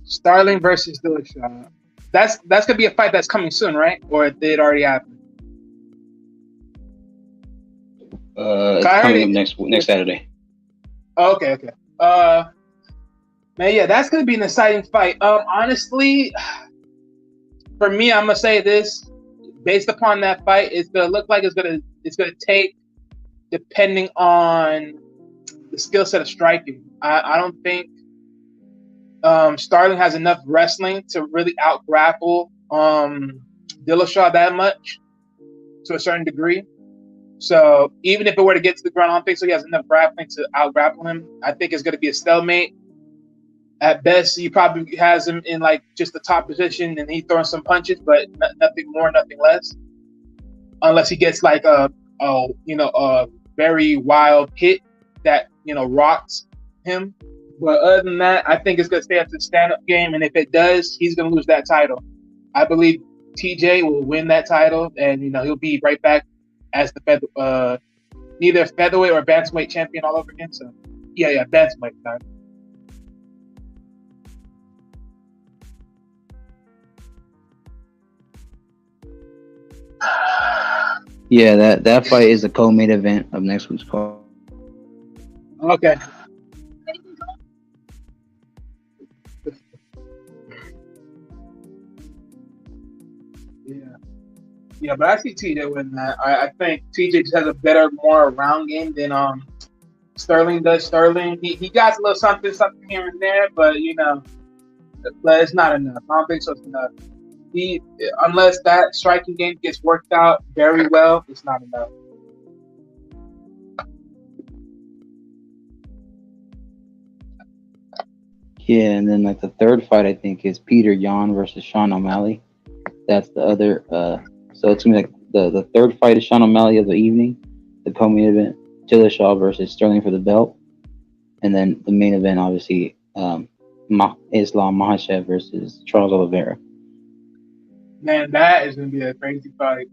[SPEAKER 2] Sterling versus Dillashaw. That's gonna be a fight that's coming soon, right? Or did it already happen?
[SPEAKER 1] It's coming up next Saturday.
[SPEAKER 2] Oh, okay. Man, yeah, that's gonna be an exciting fight. Honestly, for me, I'm gonna say this. Based upon that fight, it's gonna look like it's gonna take, depending on the skill set of striking. I don't think Sterling has enough wrestling to really out grapple Dillashaw that much to a certain degree. So even if it were to get to the ground, I don't think so. He has enough grappling to out grapple him. I think it's going to be a stalemate. At best, he probably has him in like just the top position, and he throwing some punches, but nothing more, nothing less. Unless he gets like a very wild hit that rocks him. But other than that, I think it's going to stay up to the stand-up game, and if it does, he's going to lose that title. I believe TJ will win that title, and he'll be right back as the neither featherweight or bantamweight champion all over again. So yeah, bantamweight time.
[SPEAKER 1] Yeah, that fight is a co-main event of next week's card.
[SPEAKER 2] Okay. Yeah, but I see TJ win that. I think TJ just has a better, more round game than Sterling does. Sterling, he got a little something here and there, but but it's not enough. I don't think so. It's enough. Unless that striking game gets worked out very well, it's not enough.
[SPEAKER 1] Yeah, and then like the third fight, I think, is Peter Yan versus Sean O'Malley. That's the other. So it's gonna be like the third fight is Sean O'Malley of the evening, the co-main event, Dillashaw versus Sterling for the belt, and then the main event, obviously, Islam Makhachev versus Charles Oliveira.
[SPEAKER 2] Man, that is gonna be a crazy fight.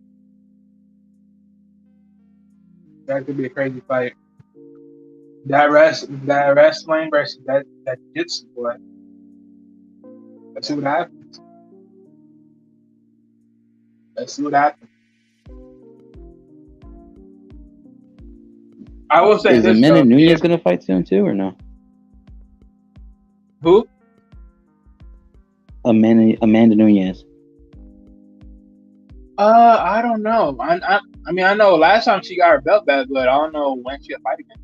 [SPEAKER 2] That could be a crazy fight. That wrestling versus that jiu-jitsu, boy. Let's see what happens. I will say
[SPEAKER 1] is
[SPEAKER 2] this.
[SPEAKER 1] Amanda Nunes gonna fight soon too, or no?
[SPEAKER 2] Who?
[SPEAKER 1] Amanda Nunes.
[SPEAKER 2] I don't know. I mean, I know last time she got her belt back, but I don't know when she'll fight again.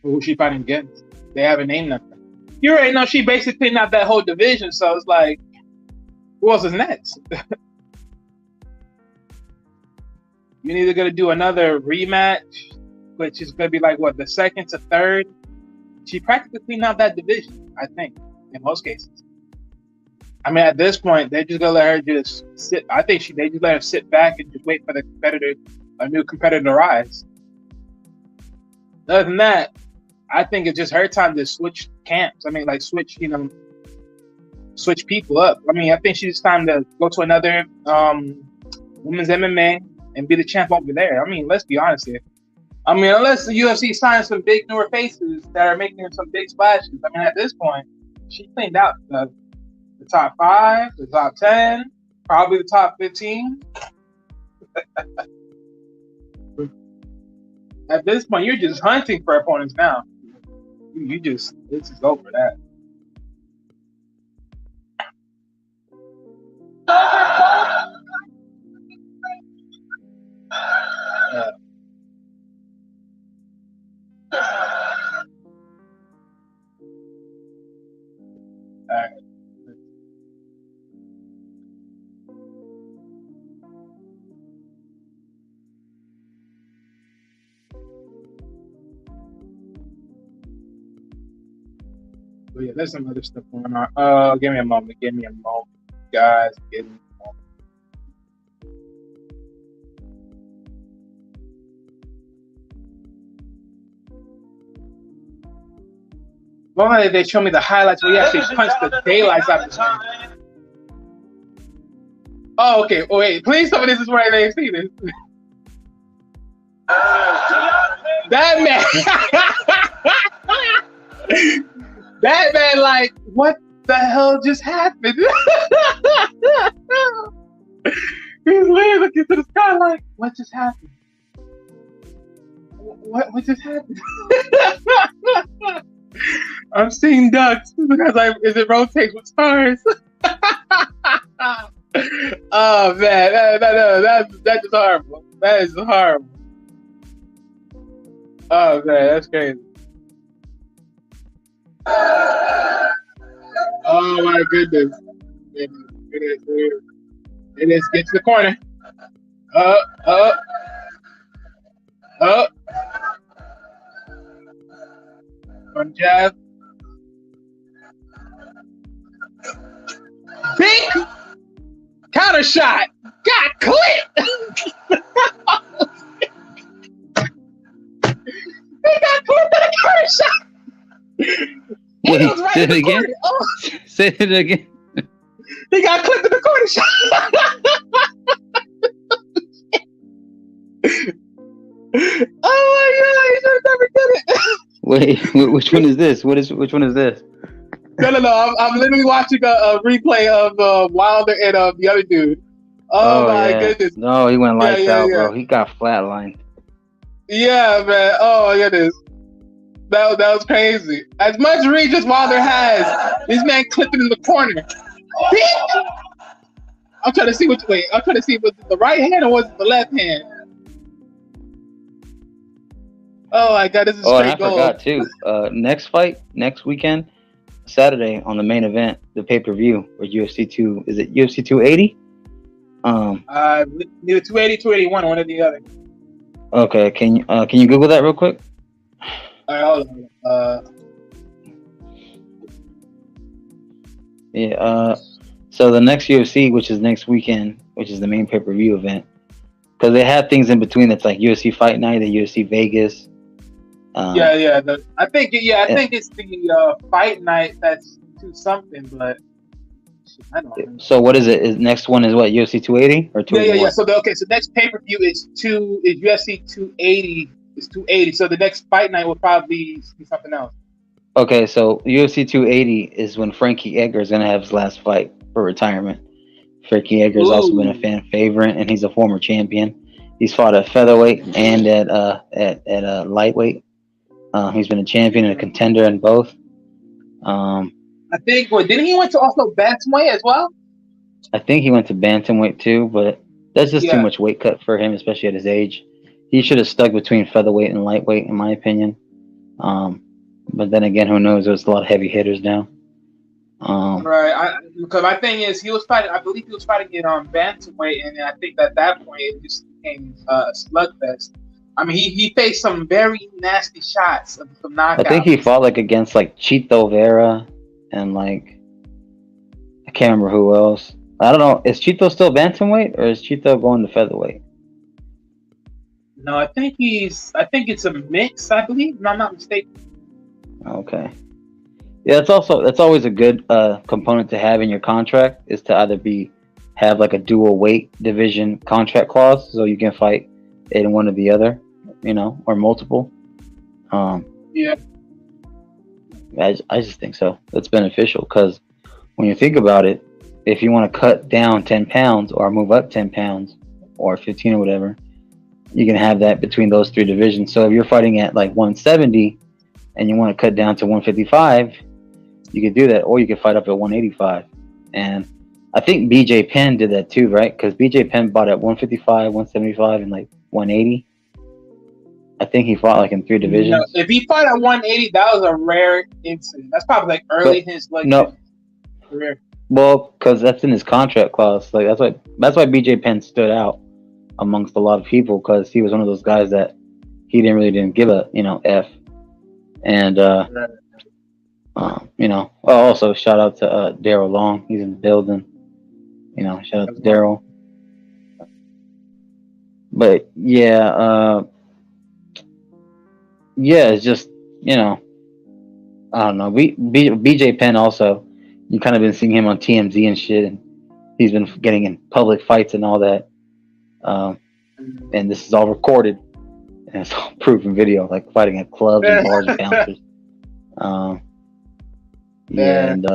[SPEAKER 2] Who she fighting against? They haven't named nothing. You already know she basically not that whole division, so it's like, who else is next? You're either gonna do another rematch, which is gonna be like what, the second to third. She practically cleaned out that division, I think, in most cases. I mean, at this point, they just gonna let her just sit. I think they just let her sit back and just wait for a new competitor to rise. Other than that, I think it's just her time to switch camps. I mean, like switch, switch people up. I mean, I think she's time to go to another women's MMA and be the champ over there. I mean, let's be honest here. I mean, unless the UFC signs some big newer faces that are making some big splashes. I mean, at this point, she cleaned out the top 5, the top 10, probably the top 15. At this point, you're just hunting for opponents now. This is over that. All right. But yeah, there's some other stuff going on. Give me a moment, guys. Give me a moment. Normally they show me the highlights where you actually punch the daylights out of the game. Oh, okay. Oh, wait. Please tell me this is where they see this. That man. That man, like, what the hell just happened? He's literally looking to the sky like, what just happened? What just happened? I'm seeing ducks because it rotates with stars. Oh man, that's just horrible. That is horrible. Oh man, that's crazy. Oh my goodness. It is get to the corner. Up. One jab. Big counter shot. Got clipped. They got clipped in a counter shot.
[SPEAKER 1] Wait, right say it again. Oh. Say it again.
[SPEAKER 2] He got clipped in the corner shot. Oh my god, he should have never did it.
[SPEAKER 1] Wait, which one is this? Which one is this?
[SPEAKER 2] No. I'm literally watching a replay of Wilder and the other dude. Oh my goodness.
[SPEAKER 1] No, he went lights out, bro. He got flatlined. Yeah,
[SPEAKER 2] man. Oh my goodness. That was crazy. As much reach as Wilder has, this man clipped it in the corner. I'm trying to see was it the right hand or was it the left hand? Oh my god, this is straight gold.
[SPEAKER 1] I forgot too. Next fight, next weekend, Saturday on the main event, the pay-per-view or UFC 2. Is it UFC 280?
[SPEAKER 2] Either 280, 281, one or the other.
[SPEAKER 1] Okay, can you Google that real quick?
[SPEAKER 2] All right, hold on.
[SPEAKER 1] So the next UFC, which is next weekend, which is the main pay-per-view event, because they have things in between that's like UFC Fight Night, the UFC Vegas.
[SPEAKER 2] I think it's the Fight Night that's to something, but I don't know.
[SPEAKER 1] So what is it? Is next one is what, UFC 280 or 281?
[SPEAKER 2] Yeah. So next pay-per-view is UFC 280. It's 280. So the next Fight Night will probably be something else.
[SPEAKER 1] Okay, so UFC 280 is when Frankie Edgar is gonna have his last fight for retirement. Frankie Edgar has also been a fan favorite, and he's a former champion. He's fought at featherweight and at lightweight. He's been a champion and a contender in both.
[SPEAKER 2] I think. Didn't he went to also bantamweight as well?
[SPEAKER 1] I think he went to bantamweight too, but that's just too much weight cut for him, especially at his age. He should have stuck between featherweight and lightweight, in my opinion. But then again, who knows? There's a lot of heavy hitters now.
[SPEAKER 2] Right. Because my thing is, I believe he was fighting in bantamweight, and I think at that point it just became a slugfest. I mean, he faced some very nasty shots, some knockouts.
[SPEAKER 1] I think he fought against Chito Vera and I can't remember who else. I don't know. Is Chito still bantamweight or is Chito going to featherweight?
[SPEAKER 2] No, I think it's a mix. I believe, if I'm not mistaken.
[SPEAKER 1] Okay. Yeah, that's always a good component to have in your contract is to either be have like a dual weight division contract clause so you can fight in one or the other, or multiple. Um,
[SPEAKER 2] Yeah.
[SPEAKER 1] I just think so. That's beneficial because when you think about it, if you want to cut down 10 pounds or move up 10 pounds or 15 or whatever, you can have that between those three divisions. So if you're fighting at like 170 and you want to cut down to 155, you could do that, or you could fight up at 185. And I think BJ Penn did that too, right? Because BJ Penn bought at 155, 175, and like 180. I think he fought like in three
[SPEAKER 2] No,
[SPEAKER 1] divisions.
[SPEAKER 2] if he fought at 180, that was a rare incident. That's probably like early in his
[SPEAKER 1] No,
[SPEAKER 2] career.
[SPEAKER 1] well, because that's in his contract clause. Like that's why BJ Penn stood out amongst a lot of people because he was one of those guys that he didn't give a f. And
[SPEAKER 2] Right.
[SPEAKER 1] Also shout out to Daryl Long. He's in the building. Shout out to Daryl. But yeah, it's just I don't know. BJ Penn also, you kind of been seeing him on TMZ and shit, and he's been getting in public fights and all that. And this is all recorded and it's all proven video, like fighting at clubs and bars and bouncers. And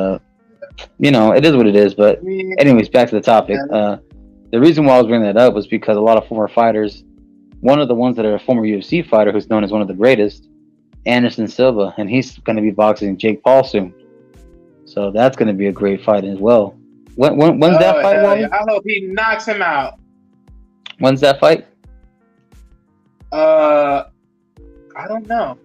[SPEAKER 1] it is what it is. But anyways, back to the topic. The reason why I was bringing that up was because a lot of former fighters, one of the ones that are a former UFC fighter who's known as one of the greatest, Anderson Silva, and he's going to be boxing Jake Paul soon. So that's going to be a great fight as well. When's that fight, Wally?
[SPEAKER 2] Yeah. I hope he knocks him out.
[SPEAKER 1] When's that fight?
[SPEAKER 2] I don't know.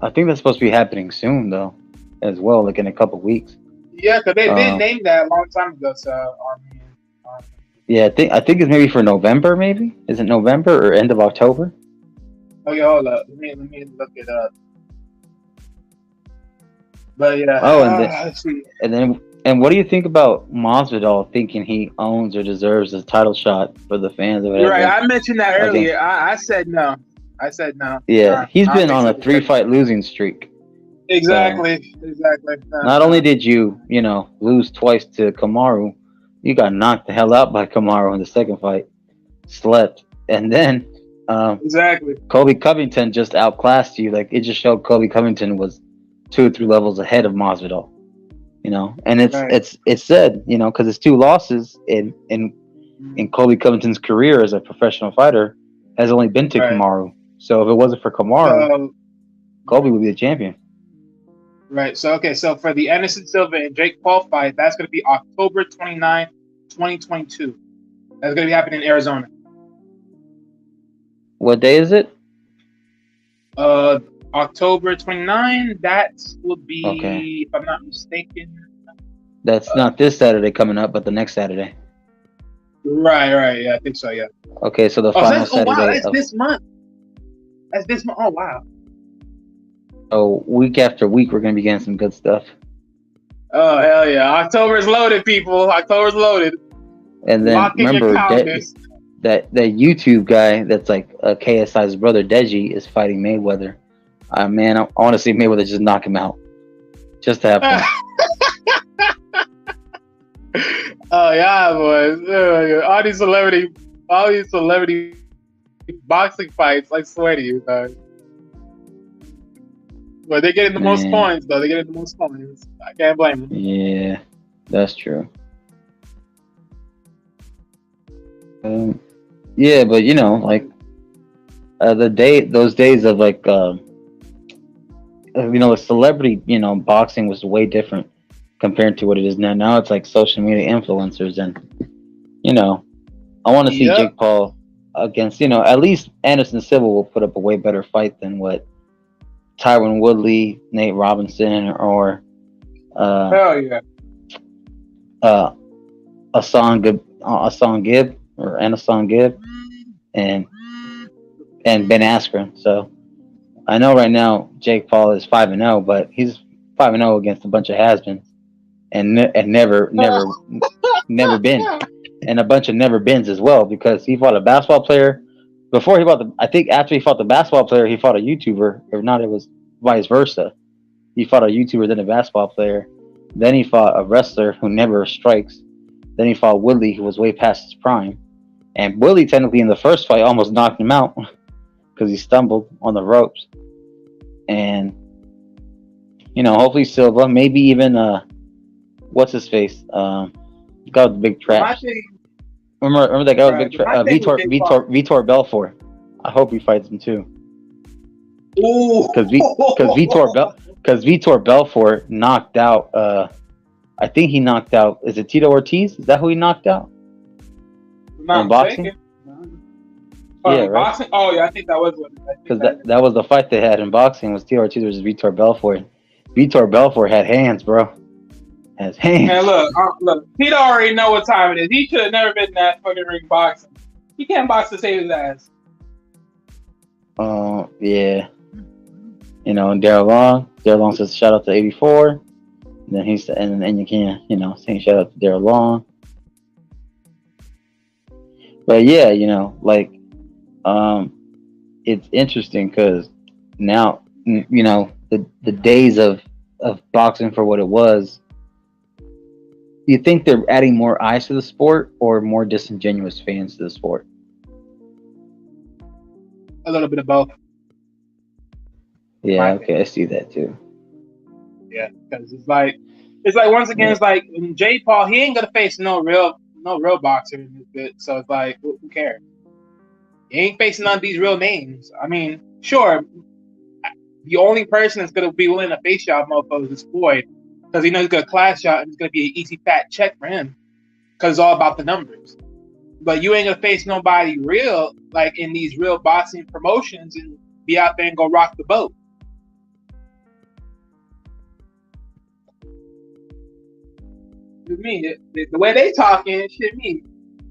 [SPEAKER 1] I think that's supposed to be happening soon, though, as well, like in a couple weeks.
[SPEAKER 2] Yeah, because they did name that a long time ago. So,
[SPEAKER 1] yeah, I think it's maybe for November. Maybe is it November or end of October?
[SPEAKER 2] Okay, hold up. Let me look it up. But yeah.
[SPEAKER 1] And what do you think about Masvidal thinking he owns or deserves a title shot for the fans? Or whatever?
[SPEAKER 2] You're right. I mentioned that earlier. I said no.
[SPEAKER 1] Yeah, he's been on a 3-fight losing streak.
[SPEAKER 2] Exactly. Exactly.
[SPEAKER 1] Not only did you lose twice to Kamaru, you got knocked the hell out by Kamaru in the second fight, slept, and then
[SPEAKER 2] exactly.
[SPEAKER 1] Colby Covington just outclassed you. Like it just showed Colby Covington was 2 or 3 levels ahead of Masvidal. And it's said because it's 2 losses in Colby Covington's career as a professional fighter has only been to Kamaru. So if it wasn't for Kamaru, Colby would be the champion.
[SPEAKER 2] Right. So so for the Anderson Silva and Jake Paul fight, that's going to be October 29, 2022. That's going to be happening in Arizona.
[SPEAKER 1] What day is it?
[SPEAKER 2] October 29. That will be, if I'm not mistaken.
[SPEAKER 1] That's not this Saturday coming up, but the next Saturday.
[SPEAKER 2] Right. Yeah, I think so. Yeah.
[SPEAKER 1] Okay, so the final Saturday.
[SPEAKER 2] Wow, that's this month. That's this month. Oh wow.
[SPEAKER 1] So week after week, we're going to be getting some good stuff.
[SPEAKER 2] Oh hell yeah! October's loaded, people. October's loaded.
[SPEAKER 1] And then remember that YouTube guy that's like KSI's brother Deji is fighting Mayweather. Man, I want to see Mayweather just knock him out, just to have fun.
[SPEAKER 2] Oh yeah, boys! All these celebrity boxing fights, I swear to you, guys. But they're getting the most points, though. I can't blame them.
[SPEAKER 1] Yeah, that's true. Yeah, but like those days of like the celebrity boxing was way different compared to what it is now. Now it's like social media influencers, and I want to see Jake Paul against at least Anderson Silva will put up a way better fight than what Tyron Woodley, Nate Robinson, or Hassan Gibb or Anason Gibb and Ben Askren. So I know right now Jake Paul is 5-0, but he's 5-0 against a bunch of has-beens and never been, and a bunch of never beens as well, because he fought a basketball player before he fought I think after he fought the basketball player, he fought a YouTuber. If not, it was vice versa. He fought a YouTuber, then a basketball player. Then he fought a wrestler who never strikes. Then he fought Woodley, who was way past his prime. And Woodley, technically, in the first fight, almost knocked him out because he stumbled on the ropes. And, hopefully Silva, maybe even, what's his face? Guy with the big traps. Remember that guy with the big traps? Vitor Belfort. I hope he fights him too.
[SPEAKER 2] Ooh.
[SPEAKER 1] Because Vitor Belfort knocked out. I think he knocked out. Is it Tito Ortiz? Is that who he knocked out?
[SPEAKER 2] In
[SPEAKER 1] boxing?
[SPEAKER 2] Yeah, right? Boxing? Oh yeah, I think that was what.
[SPEAKER 1] Because that was the fight they had in boxing, was Tito Ortiz versus Vitor Belfort. Vitor Belfort had hands, bro. Has hands.
[SPEAKER 2] Man, look. Tito already know what time it is. He should have never been in that fucking ring boxing. He can't box to save his ass.
[SPEAKER 1] Yeah. And Daryl Long says shout out to 84. And then he's and you can, saying shout out to Daryl Long. But yeah, it's interesting because now, the days of boxing for what it was. Do you think they're adding more eyes to the sport or more disingenuous fans to the sport?
[SPEAKER 2] A little bit of both.
[SPEAKER 1] Yeah, okay, I see that too.
[SPEAKER 2] Yeah, because it's like once again, it's like Jay Paul, he ain't gonna face no real boxer in this bit. So it's like, who cares? He ain't facing none of these real names. I mean, sure, the only person that's gonna be willing to face y'all motherfuckers is Floyd, because he knows he's gonna class y'all and it's gonna be an easy fat check for him, because it's all about the numbers. But you ain't gonna face nobody real, like in these real boxing promotions, and be out there and go rock the boat. To me, the way they talking, shit, me.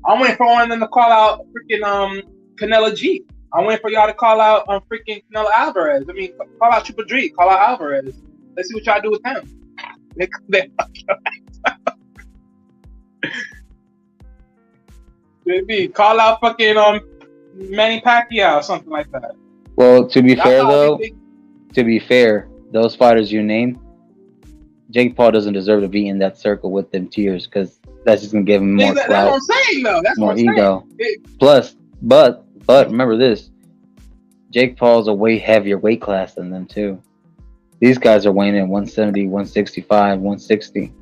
[SPEAKER 2] I'm waiting for one of them to call out freaking Canelo G. I'm waiting for y'all to call out freaking Canelo Alvarez. I mean, call out Triple G, call out Alvarez. Let's see what y'all do with him. Maybe call out fucking Manny Pacquiao or something like that.
[SPEAKER 1] Well, to be fair, those fighters you named, Jake Paul doesn't deserve to be in that circle with them tiers, because that's just gonna give him more clout.
[SPEAKER 2] That's what I'm saying, though. That's
[SPEAKER 1] more
[SPEAKER 2] what I'm
[SPEAKER 1] ego.
[SPEAKER 2] Saying.
[SPEAKER 1] Plus, but remember this: Jake Paul's a way heavier weight class than them too. These guys are weighing in 170, 165, 160.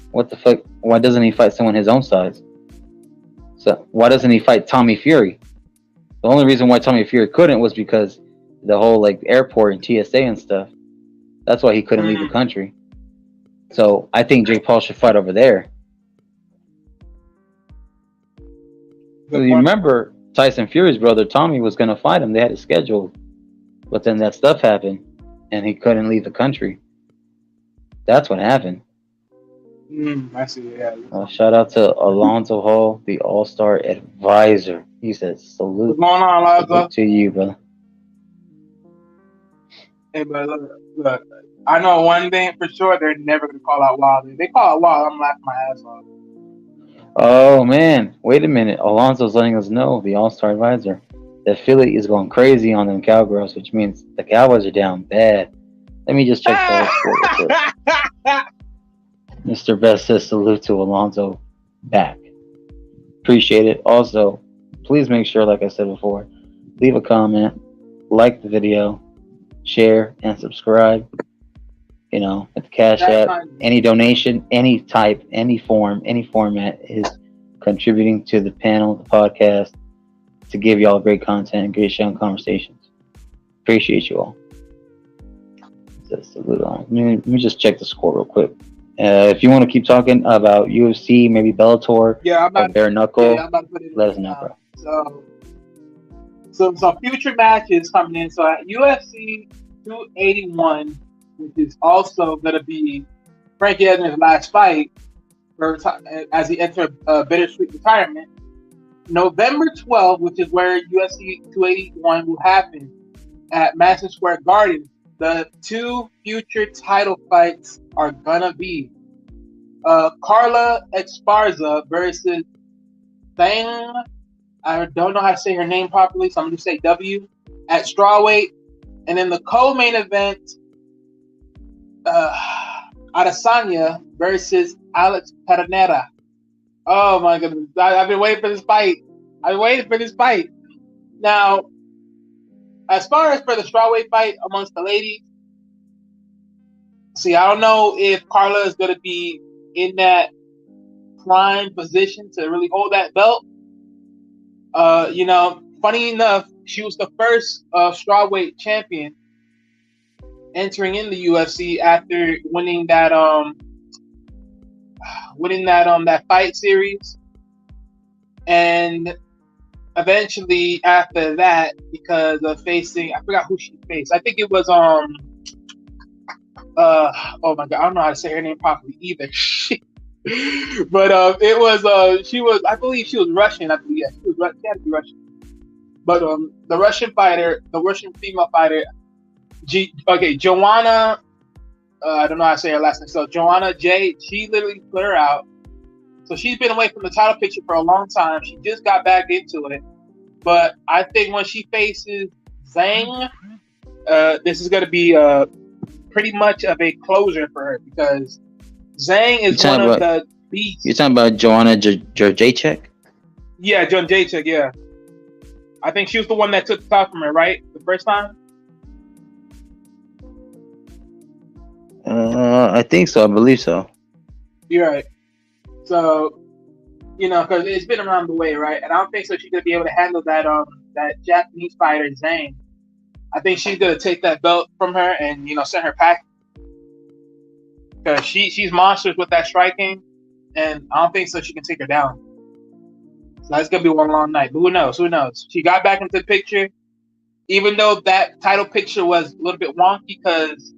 [SPEAKER 1] What the fuck? Why doesn't he fight someone his own size? So why doesn't he fight Tommy Fury? The only reason why Tommy Fury couldn't was because the whole airport and TSA and stuff. That's why he couldn't leave the country. So I think Jake Paul should fight over there. So you remember Tyson Fury's brother Tommy was going to fight him. They had it scheduled. But then that stuff happened and he couldn't leave the country. That's what happened.
[SPEAKER 2] I see. Yeah.
[SPEAKER 1] Shout out to Alonzo Hall, the All-Star advisor. He said, salute.
[SPEAKER 2] What's going on, Alonzo?
[SPEAKER 1] To you, brother.
[SPEAKER 2] Hey, but look, I know one thing for sure: they're never gonna call out Wilder. If they call out Wilder, I'm laughing my ass off.
[SPEAKER 1] Oh man, wait a minute! Alonso's letting us know, the All-Star advisor, that Philly is going crazy on them Cowgirls, which means the Cowboys are down bad. Let me just check that real quick. Mr. Best says salute to Alonso back. Appreciate it. Also, please make sure, like I said before, leave a comment, like the video, share, and subscribe. At the Cash App, any donation, any type, any form, any format is contributing to the panel, the podcast, to give y'all great content and great show and conversations. Appreciate you all. Let me just check the score real quick. If you want to keep talking about UFC, maybe Bellator, bare knuckle, let us know, bro.
[SPEAKER 2] So some future matches coming in. So at UFC 281, which is also going to be Frankie Edgar's last fight as he enters bittersweet retirement. November 12th, which is where UFC 281 will happen at Madison Square Garden. The two future title fights are gonna be Carla Esparza versus Thang. I don't know how to say her name properly, so I'm gonna say W at strawweight. And in the co-main event, uh, Adesanya versus Alex Pereira. Oh my goodness! I've been waiting for this fight. I've been waiting for this fight. Now, as far as for the strawweight fight amongst the ladies, see, I don't know if Carla is going to be in that prime position to really hold that belt. Funny enough, she was the first strawweight champion entering in the UFC after winning that fight series, and eventually after that, because of facing, I forgot who she faced. I think it was oh my god, I don't know how to say her name properly either. But it was she was, I believe she was Russian. I believe, yeah, she had to be Russian. But the Russian female fighter, Joanna. I don't know how to say her last name. So Joanna J. She literally put her out. So she's been away from the title picture for a long time. She just got back into it. But I think when she faces Zhang, this is going to be pretty much of a closure for her, because Zhang is one of the beasts.
[SPEAKER 1] You're talking about Joanna Jacek?
[SPEAKER 2] Yeah, John Jacek, yeah. I think she was the one that took the top from her, right? The first time?
[SPEAKER 1] I think so. I believe so.
[SPEAKER 2] You're right. So, because it's been around the way, right? And I don't think so she's going to be able to handle that Japanese fighter, Zhang. I think she's going to take that belt from her and, send her packing. Because she's monstrous with that striking, and I don't think so she can take her down. So that's going to be one long night. But who knows? Who knows? She got back into the picture, even though that title picture was a little bit wonky, because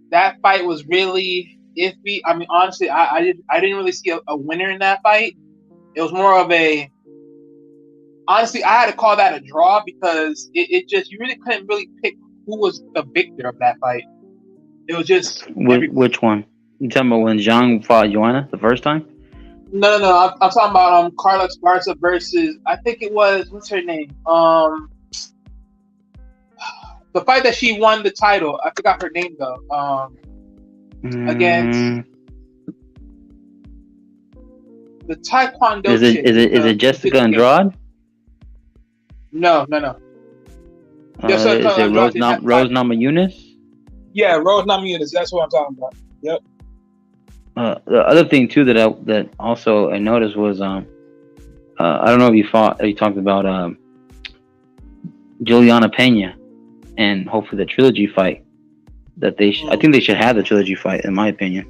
[SPEAKER 2] that fight was really iffy. I mean, honestly, I didn't really see a winner in that fight. It was more of honestly, I had to call that a draw, because it just, you really couldn't really pick who was the victor of that fight. It was just...
[SPEAKER 1] Which one? You talking about when Zhang fought Joanna the first time?
[SPEAKER 2] No. I'm talking about Carla Esparza versus, I think it was, what's her name? The fight that she won the title. I forgot her name though. Against the Taekwondo.
[SPEAKER 1] Is it Jessica Andrade?
[SPEAKER 2] No.
[SPEAKER 1] Is it Rose Namajunas?
[SPEAKER 2] Yeah, Rose Namajunas. That's what I'm talking about. Yep.
[SPEAKER 1] The other thing too that also I noticed was I don't know if you talked about Juliana Pena, and hopefully the trilogy fight that I think they should have the trilogy fight, in my opinion.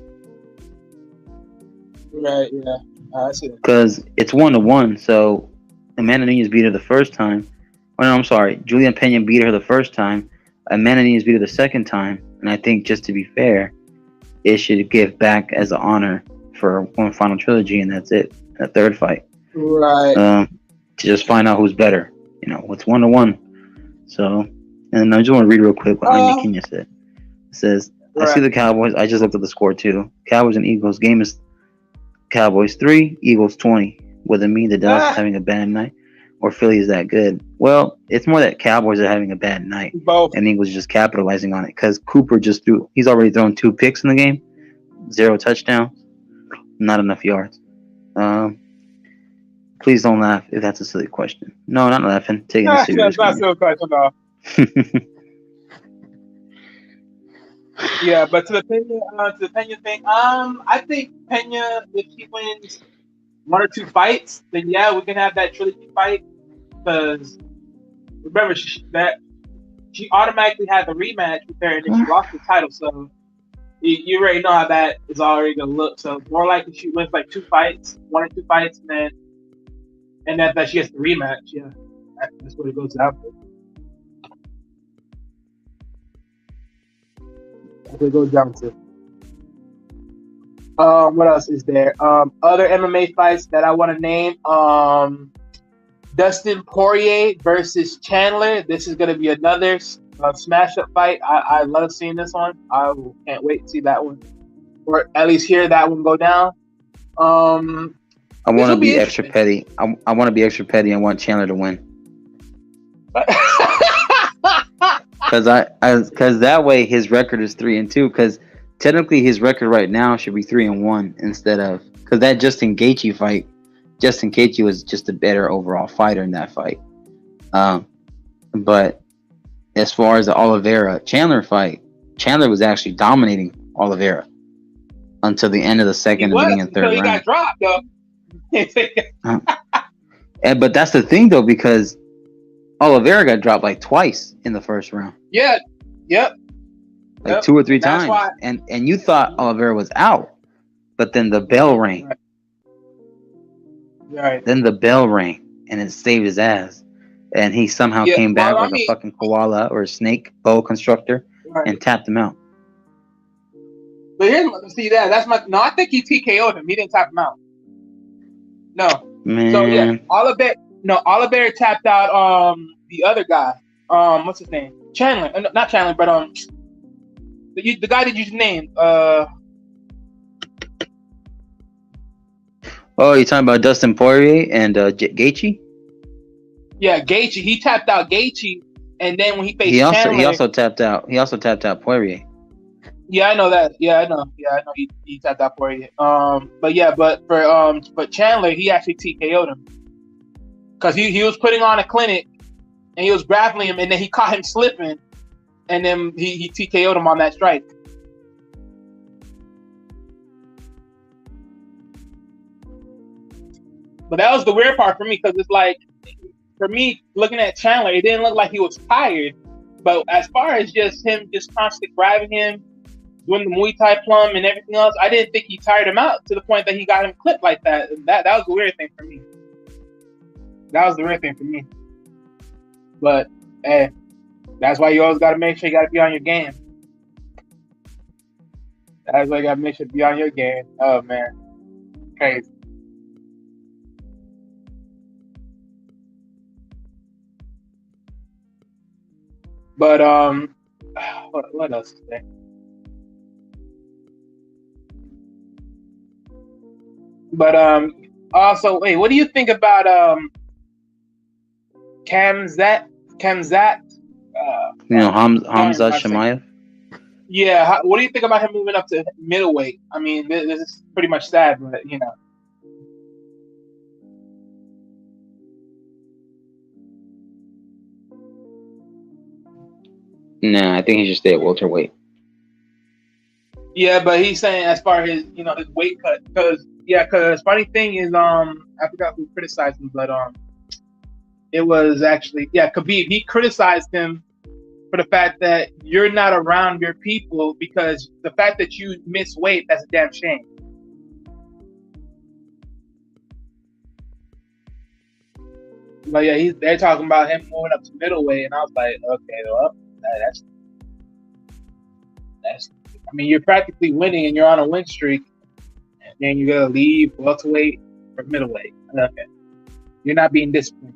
[SPEAKER 2] Right. Yeah. I see.
[SPEAKER 1] Because it's 1-1, so Amanda Nunes beat her the first time. Oh no, I'm sorry. Juliana Pena beat her the first time. Amanda Nunes beat her the second time, and I think, just to be fair, it should give back as an honor for one final trilogy, and that's it. A third fight.
[SPEAKER 2] Right.
[SPEAKER 1] To just find out who's better. It's 1-1. So, and I just want to read real quick what Anya Kenya said. It says, right. I see the Cowboys. I just looked at the score too. Cowboys and Eagles. Game is Cowboys 3, Eagles 20. Whether it mean the Dallas is having a bad night or Philly is that good? Well, it's more that Cowboys are having a bad night.
[SPEAKER 2] Both.
[SPEAKER 1] And Eagles just capitalizing on it, because Cooper he's already thrown 2 picks in the game, 0 touchdowns, not enough yards. Please don't laugh if that's a silly question. No, not laughing. Taking it serious.
[SPEAKER 2] That's not a silly question, no. Yeah, but to the Pena thing, I think Pena, if she wins 1 or 2 fights, then yeah, we can have that trilogy fight. Because remember, she automatically had the rematch with her, and then she lost the title. So you already know how that is already gonna look. So more likely she wins like 2 fights, 1 or 2 fights, and that she gets the rematch. Yeah, that's what it goes down to. That's what it goes down to. What else is there? Other MMA fights that I want to name. Dustin Poirier versus Chandler. This is going to be another smash up fight. I love seeing this one. I can't wait to see that one, or at least hear that one go down.
[SPEAKER 1] I want to be extra petty. I want to be extra petty. I want Chandler to win. Because that way his record is 3-2. Because technically his record right now should be 3-1 instead of because that Justin Gaethje fight. Justin Gaethje was just a better overall fighter in that fight. But as far as the Oliveira Chandler fight, Chandler was actually dominating Oliveira until the end of the second and beginning of the third round.
[SPEAKER 2] He got dropped though.
[SPEAKER 1] But that's the thing though, because Oliveira got dropped like twice in the first round.
[SPEAKER 2] Yeah. Yep.
[SPEAKER 1] Like 2 or 3 times. Why. And you thought Oliveira was out, but then the bell rang.
[SPEAKER 2] Right.
[SPEAKER 1] Then the bell rang and it saved his ass. And he somehow came back like a fucking koala or a snake boa constructor and tapped him out.
[SPEAKER 2] But that's my no, I think he TKO'd him. He didn't tap him out. No.
[SPEAKER 1] Man.
[SPEAKER 2] So yeah, Oliveira tapped out the other guy. What's his name? Chandler. Not Chandler, but the guy that you named.
[SPEAKER 1] Oh, you're talking about Dustin Poirier and Gaethje?
[SPEAKER 2] Yeah, Gaethje. He tapped out Gaethje, and then when he faced Chandler,
[SPEAKER 1] he also tapped out Poirier.
[SPEAKER 2] Yeah, I know that. Yeah, I know he tapped out Poirier. But Chandler, he actually TKO'd him because he was putting on a clinic and he was grappling him, and then he caught him slipping, and then he TKO'd him on that strike. But that was the weird part for me because it's like, for me, looking at Chandler, it didn't look like he was tired. But as far as just him just constantly grabbing him, doing the Muay Thai plum and everything else, I didn't think he tired him out to the point that he got him clipped like that. That was the weird thing for me. But, hey, that's why you always got to make sure you got to be on your game. That's why you got to make sure to be on your game. Oh, man. Crazy. But what else is there? But also, wait, what do you think about Khamzat?
[SPEAKER 1] Hamza Chimaev?
[SPEAKER 2] Yeah, what do you think about him moving up to middleweight? I mean, this is pretty much sad, but you know.
[SPEAKER 1] Nah, I think he should stay at welterweight.
[SPEAKER 2] Yeah, but he's saying as far as his weight cut, because funny thing is, I forgot who criticized him, but it was actually Khabib. He criticized him for the fact that you're not around your people because the fact that you miss weight, that's a damn shame. But yeah, they're talking about him moving up to middleweight, and I was like, okay, well, that's. I mean, you're practically winning, and you're on a win streak, and then you gotta leave welterweight for middleweight. Okay, you're not being disciplined.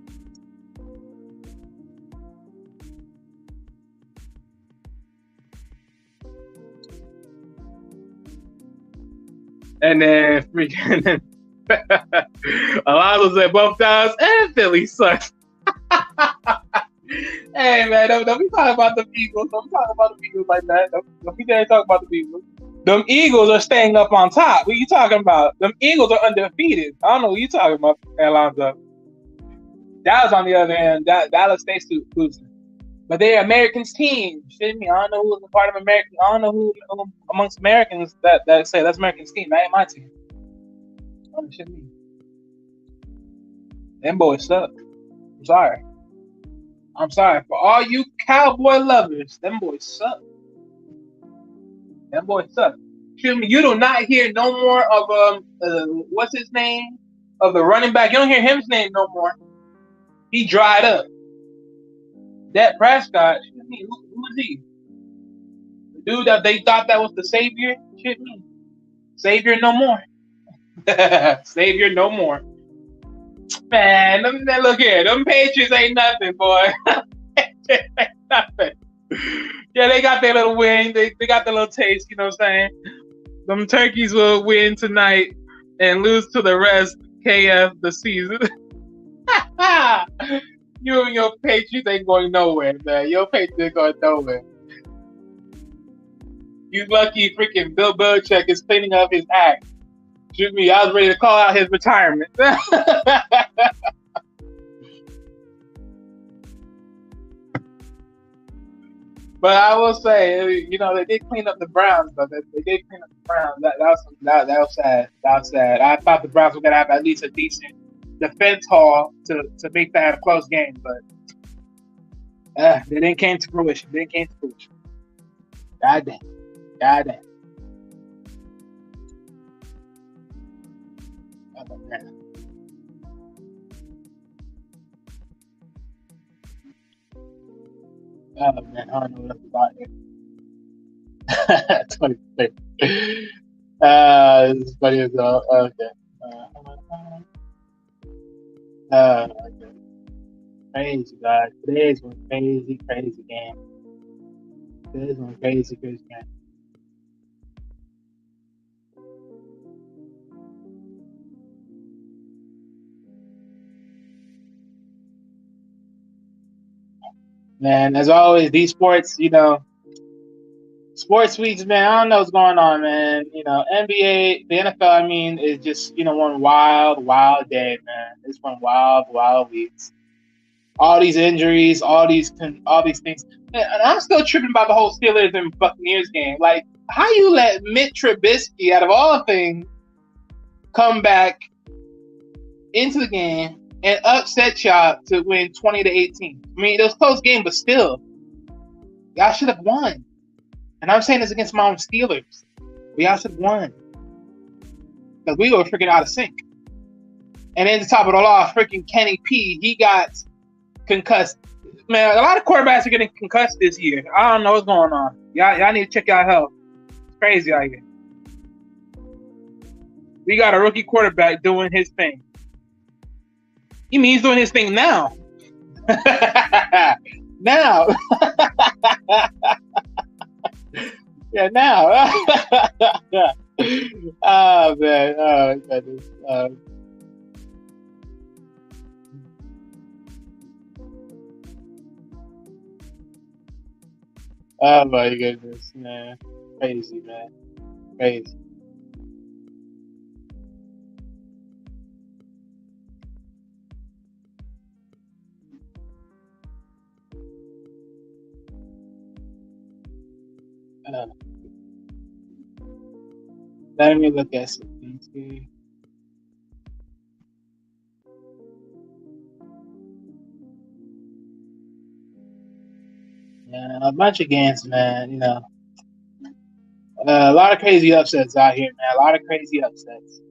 [SPEAKER 2] And then freaking Alonzo said both times, and Philly sucks. Hey man, don't be talking about the Eagles. Don't be talking about the Eagles like that. Don't be there talking about the Eagles. Them Eagles are staying up on top. What are you talking about? Them Eagles are undefeated. I don't know what you talking about, Alonzo. Dallas, on the other hand, Dallas stays losing. But they're Americans' team. Shouldn't me? I don't know who's a part of American. I don't know who amongst Americans that say that's Americans' team. That ain't my team. Oh, shouldn't me? Them boys suck. I'm sorry. For all you Cowboy lovers, them boys suck. Excuse me, you do not hear no more of what's his name? Of the running back. You don't hear his name no more. He dried up. Dak Prescott, who is he? The dude that they thought that was the savior? Shit me. Savior no more. Savior no more. Man, look here. Them Patriots ain't nothing, boy. Ain't nothing. Yeah, they got their little win. They got their little taste, you know what I'm saying? Them turkeys will win tonight and lose to the rest, KF, the season. You and your Patriots ain't going nowhere, man. Your Patriots ain't going nowhere. You lucky freaking Bill Belichick is cleaning up his act. Shoot me, I was ready to call out his retirement. But I will say, you know, they did clean up the Browns, but they did clean up the Browns. That was sad. That was sad. I thought the Browns were gonna have at least a decent defense haul to make that a close game, but they didn't came to fruition. God damn. Oh, man. Oh man, I don't know what about it. 23. This is funny as well. Okay. Okay. Crazy, guys. Today's one crazy game. Today's one crazy game. Man, as always, these sports, you know, sports weeks, man, I don't know what's going on, man. You know, NBA, the NFL, I mean, is just, you know, one wild day, man. It's one wild weeks. All these injuries, all these things. And I'm still tripping about the whole Steelers and Buccaneers game. Like, how you let Mitch Trubisky, out of all things, come back into the game and upset y'all to win 20-18. I mean, it was a close game, but still, y'all should have won. And I'm saying this against my own Steelers. Y'all should have won. Because we were freaking out of sync. And then to top it all off, freaking Kenny P, he got concussed. Man, a lot of quarterbacks are getting concussed this year. I don't know what's going on. Y'all need to check y'all health. It's crazy out here. We got a rookie quarterback doing his thing. You mean he's doing his thing now? Now. Yeah, now. Oh, man. Oh, goodness. Oh, my goodness, man. Crazy, man. Crazy. Let me look at some things here. Yeah, a bunch of games, man. You know, a lot of crazy upsets out here, man. A lot of crazy upsets.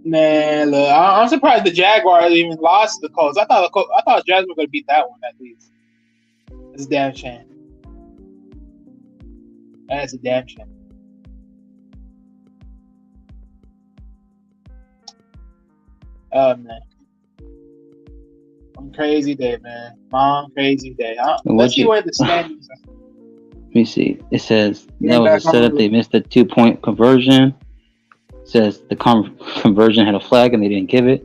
[SPEAKER 2] Man, look, I'm surprised the Jaguars even lost the Colts. I thought Jags were gonna beat that one at least. It's a damn shame. That's a damn shame. Oh man, crazy day, man. Crazy day. Let's see where the standings are.
[SPEAKER 1] Let me see. It says that was a setup. They missed a 2-point conversion. It says the conversion had a flag and they didn't give it.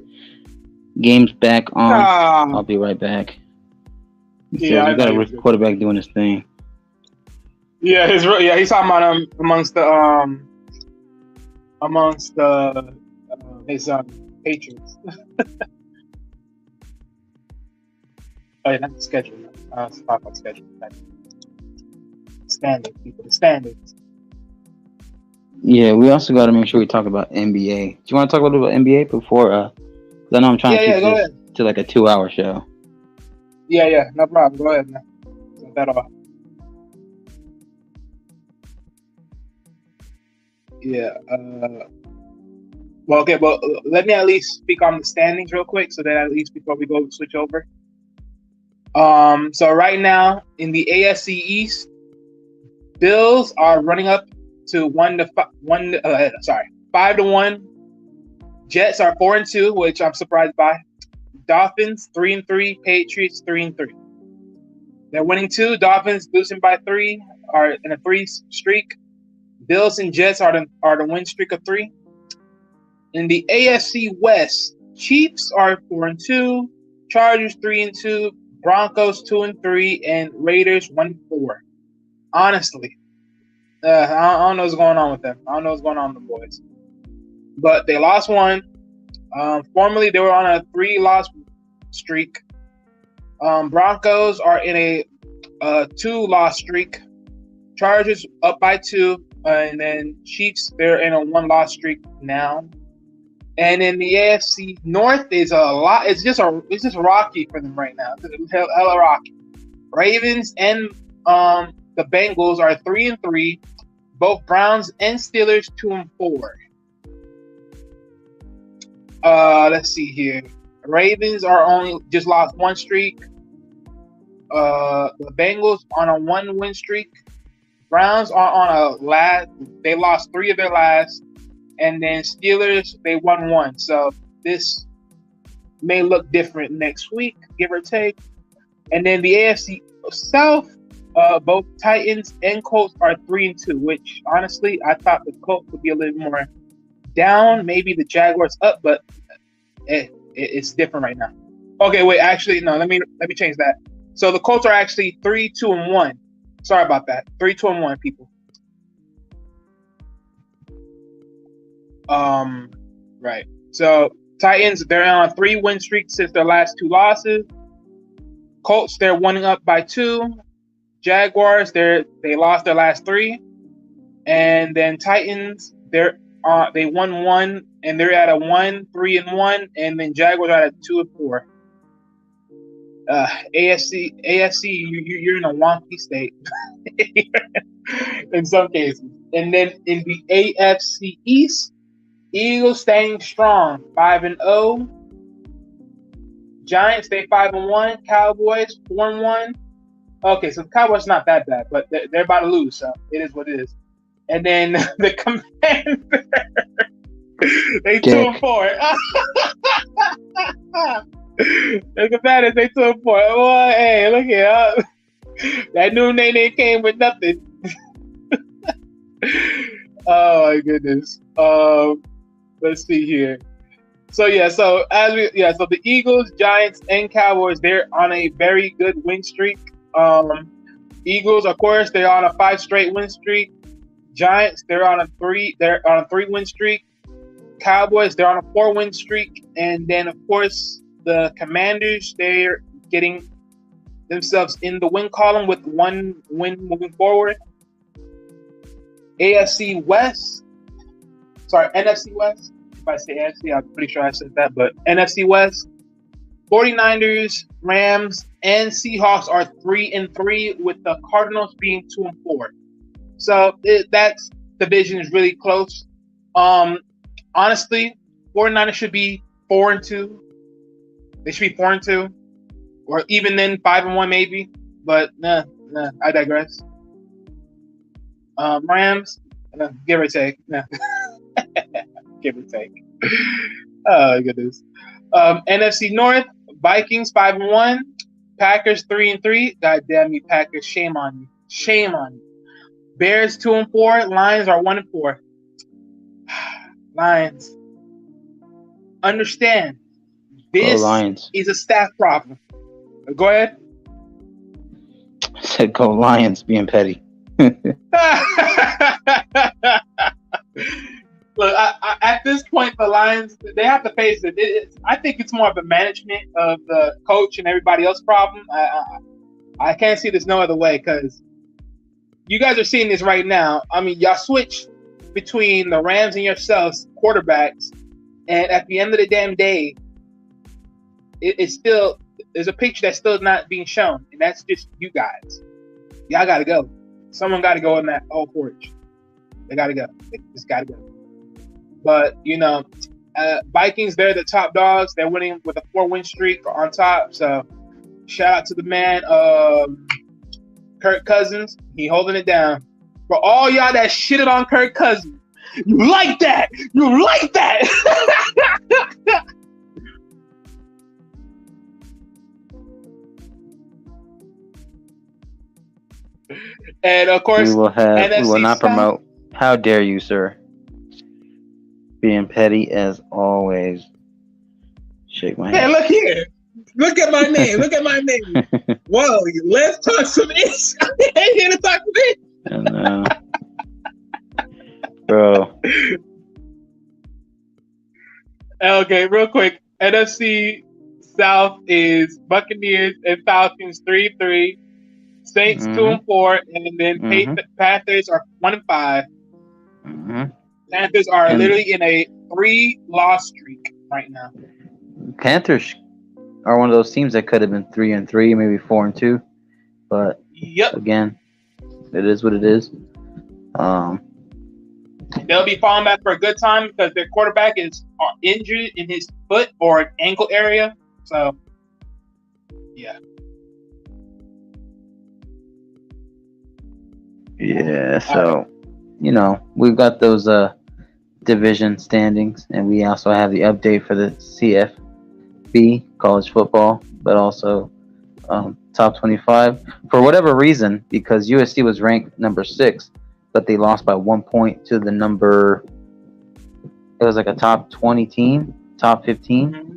[SPEAKER 1] Game's back on. I'll be right back. Yeah, we got a quarterback doing his thing.
[SPEAKER 2] Yeah, he's talking about amongst his Patriots. Oh, yeah, not the schedule. Let's talk about schedule. Standings, people. The standings.
[SPEAKER 1] Yeah, we also got to make sure we talk about NBA. Do you want to talk a little about NBA before? Because I know I'm trying to keep this to like a 2-hour show.
[SPEAKER 2] Yeah, no problem. Go ahead, man. Set that off. Yeah. Well, okay. Well, let me at least speak on the standings real quick, so that at least before we go switch over. So right now in the AFC East, Bills are running up to 5-1. Jets are 4-2, which I'm surprised by. Dolphins 3-3. Patriots 3-3. They're winning 2. Dolphins losing by 3 are in a 3 streak. Bills and Jets are the win streak of 3. In the AFC West, Chiefs are 4-2, Chargers 3-2, Broncos 2-3, and Raiders 1-4. Honestly, I don't know what's going on with them. I don't know what's going on with the boys. But they lost one. Formerly, they were on a 3-loss streak. Broncos are in a 2-loss streak. Chargers up by 2, and then Chiefs, they're in a 1-loss streak now. And in the AFC North is a lot. It's just rocky for them right now. It's hella rocky. Ravens and the Bengals are 3-3. Both Browns and Steelers 2-4. Let's see here. Ravens are only just lost 1 streak. The Bengals on a 1-win streak. Browns are on they lost 3 of their last. And then Steelers, they won 1. So this may look different next week, give or take. And then the AFC South, both Titans and Colts are 3-2, which honestly I thought the Colts would be a little more down. Maybe the Jaguars up, but it's different right now. Okay, wait, actually no. Let me change that. So the Colts are actually 3-2-1. Sorry about that. 3-2-1, people. Right. So Titans, they're on a 3-win streak since their last 2 losses. Colts, they're 1 up by 2. Jaguars, they lost their last 3. And then Titans, they won 1, and they're at a 1-3-1, and then Jaguars are at a 2-4. AFC, you're in a wonky state in some cases. And then in the AFC East, Eagles staying strong, 5-0. Giants stay 5-1. Cowboys 4-1. Okay, so the Cowboys not that bad, but they're about to lose, so it is what it is. And then the Commanders, they 2-4. The Commanders, they 2-4. Boy, hey, look here, that new name came with nothing. Oh my goodness. Let's see here. So so the Eagles, Giants, and Cowboys, they're on a very good win streak. Eagles, of course, they're on a 5 straight win streak. Giants, they're on a 3-win streak. Cowboys, they're on a 4-win streak. And then of course the Commanders, they're getting themselves in the win column with 1 win moving forward. NFC West. If I say NFC, I'm pretty sure I said that, but NFC West, 49ers, Rams, and Seahawks are 3-3, with the Cardinals being 2-4. So that division is really close. Honestly, 49ers should be 4-2. They should be 4-2, or even then 5-1 maybe. But nah, I digress. Rams, give or take. Nah. Give or take. Oh goodness. NFC North, Vikings 5-1, Packers 3-3. God damn you, Packers! Shame on you. Shame on you. Bears 2-4. Lions are 1-4. Lions. Understand, this is a staff problem. Go ahead.
[SPEAKER 1] I said go Lions, being petty.
[SPEAKER 2] Look, at this point, the Lions, they have to face it. I think it's more of a management of the coach and everybody else problem. I can't see this no other way, because you guys are seeing this right now. I mean, y'all switch between the Rams and yourselves, quarterbacks, and at the end of the damn day, it's still, there's a picture that's still not being shown, and that's just you guys. Y'all got to go. Someone got to go in that old porch. They got to go. They just got to go. But, Vikings, they're the top dogs. They're winning with a 4-win streak on top. So, shout out to the man, Kirk Cousins. He holding it down. For all y'all that shitted on Kirk Cousins, you like that. You like that. And, of course,
[SPEAKER 1] we will not promote. How dare you, sir? Being petty as always. shake my
[SPEAKER 2] Hey,
[SPEAKER 1] head.
[SPEAKER 2] look here. Look at my name. Look at my name. Whoa, let's talk some ish. I ain't here to talk some ish.
[SPEAKER 1] I know. Bro.
[SPEAKER 2] Okay, real quick. NFC South is Buccaneers and Falcons 3-3, Saints 2-4, and then Panthers are 1-5. Panthers are literally in a 3-loss streak right now.
[SPEAKER 1] Panthers are one of those teams that could have been 3-3, maybe 4-2, but again, it is what it is.
[SPEAKER 2] They'll be falling back for a good time because their quarterback is injured in his foot or ankle area. So, yeah.
[SPEAKER 1] Yeah, so, we've got those division standings, and we also have the update for the CFB, college football, but also top 25. For whatever reason, because USC was ranked number 6, but they lost by 1 point to the number, it was like a top 20 team, top 15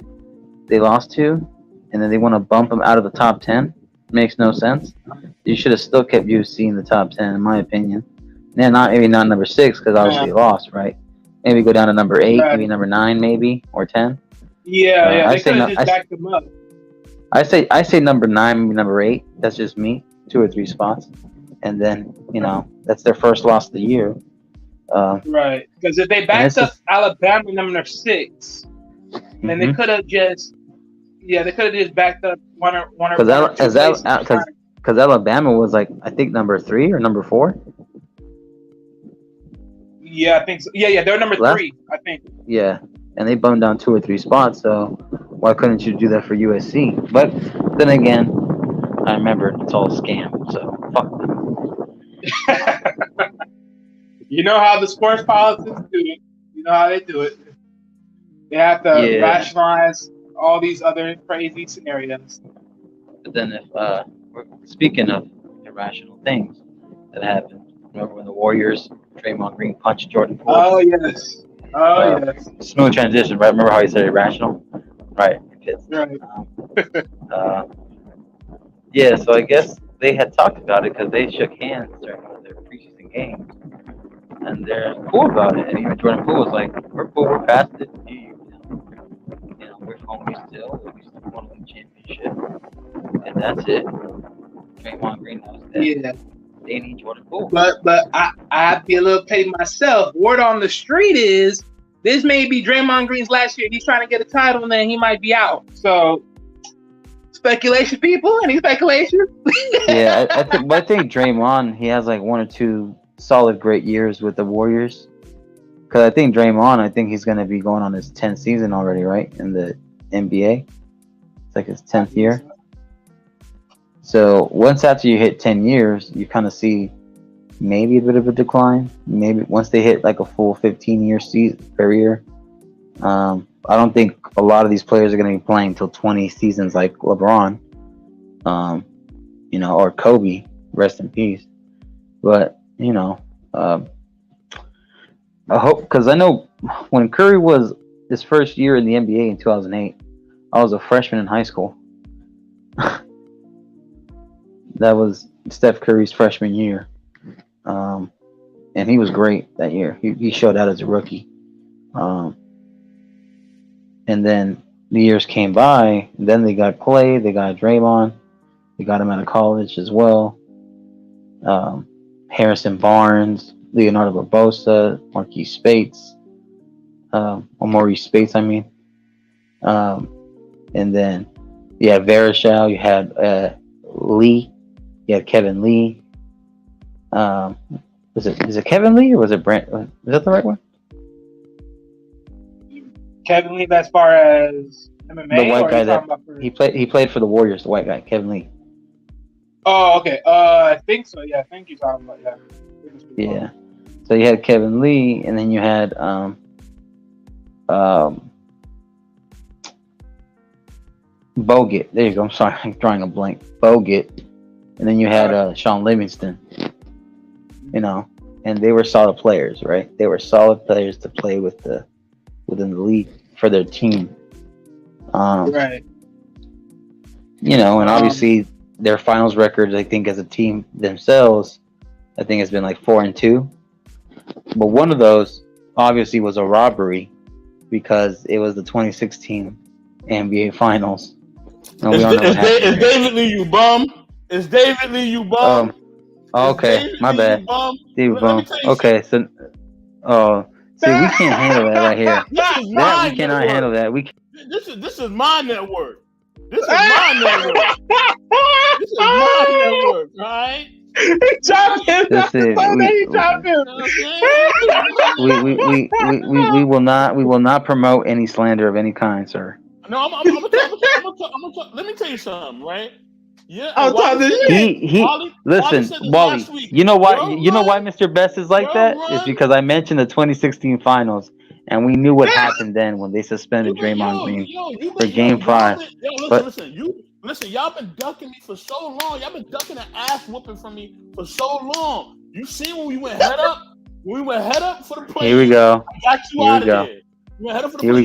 [SPEAKER 1] they lost to, and then they want to bump them out of the top 10. Makes no sense. You should have still kept USC in the top 10, in my opinion. Yeah, maybe not number 6, because obviously they lost, right? Maybe go down to number 8, maybe number 9, maybe, or 10.
[SPEAKER 2] Yeah, they could have just backed them up.
[SPEAKER 1] I say number 9, maybe number 8. That's just me. 2 or 3 spots. And then, that's their first loss of the year.
[SPEAKER 2] Right. Because if they backed up Alabama number 6, then they could have just backed up one or
[SPEAKER 1] because Alabama was like, I think, number 3 or number 4.
[SPEAKER 2] Yeah, I think so. Yeah, they're number 3, I think.
[SPEAKER 1] Yeah, and they bumped down 2 or 3 spots. So why couldn't you do that for USC? But then again, I remember it's all a scam. So fuck them.
[SPEAKER 2] You know how the sports politics do it. You know how they do it. They have to rationalize all these other crazy scenarios.
[SPEAKER 1] But then, if speaking of irrational things that happened, remember when the Warriors, Draymond Green punched Jordan Poole?
[SPEAKER 2] Oh yes. Yes.
[SPEAKER 1] Smooth transition, right? Remember how he said irrational? Right.
[SPEAKER 2] Right.
[SPEAKER 1] Yeah. So I guess they had talked about it because they shook hands during one of their preseason games, and they're cool about it. And even Jordan Poole was like, "We're cool. We're past it. We're homies still. We still want to win the championship, and that's it." Draymond Green knows that.
[SPEAKER 2] Yeah.
[SPEAKER 1] They need Jordan Poole.
[SPEAKER 2] But I have to be a little petty myself. Word on the street is this may be Draymond Green's last year. He's trying to get a title, and then he might be out. So speculation, people. Any speculation?
[SPEAKER 1] Yeah, I think Draymond, he has like 1 or 2 solid great years with the Warriors. Because I think Draymond, he's going to be going on his 10th season already, right? In the NBA. It's like his 10th year. So once after you hit 10 years, you kind of see maybe a bit of a decline. Maybe once they hit like a full 15-year career. I don't think a lot of these players are going to be playing until 20 seasons like LeBron, or Kobe, rest in peace. But, I hope, because I know when Curry was his first year in the NBA in 2008, I was a freshman in high school. That was Steph Curry's freshman year. And he was great that year. He showed out as a rookie. And then the years came by, and then they got Clay, they got Draymond, they got him out of college as well. Harrison Barnes, Leonardo Barbosa, Maurice Spates, I mean. And then you had Varejao, you had Lee, you had Kevin Lee. Is it Kevin Lee or was it Brent? Is that the right one?
[SPEAKER 2] Kevin Lee, as far as MMA,
[SPEAKER 1] the white guy that he played for the Warriors. The white guy, Kevin Lee.
[SPEAKER 2] Oh, okay. I think so. Yeah, I think you're talking about that.
[SPEAKER 1] Yeah. So you had Kevin Lee, and then you had Bogut. There you go. I'm sorry, I'm drawing a blank. Bogut, and then you had Sean Livingston. And they were solid players, right? They were solid players to play within the league for their team.
[SPEAKER 2] Right.
[SPEAKER 1] And obviously their finals record, I think, as a team themselves, I think has been like 4-2. But one of those obviously was a robbery because it was the 2016 NBA Finals, and we all know what happened.
[SPEAKER 3] It's David Lee, you bum. It's David Lee, you bum.
[SPEAKER 1] Okay, my bad. David Bum. Okay, so see, we can't handle that right here. That we cannot handle that.
[SPEAKER 3] This is my network. This is my network. This is my network, right?
[SPEAKER 2] He dropped him.
[SPEAKER 1] We will not promote any slander of any kind, sir.
[SPEAKER 3] No, I'm gonna talk. Let me tell you something, right? Yeah,
[SPEAKER 1] listen, Wally. You know why Mr. Best is like that? It's because I mentioned the 2016 Finals, and we knew what happened then when they suspended Draymond Green for Game 5.
[SPEAKER 3] Listen, y'all been ducking me for so long. Y'all been ducking an ass whooping from me for so long. You seen when we went head up? When we went head up for the play.
[SPEAKER 1] Here we go.
[SPEAKER 3] I got you out of there. We went head up for the play.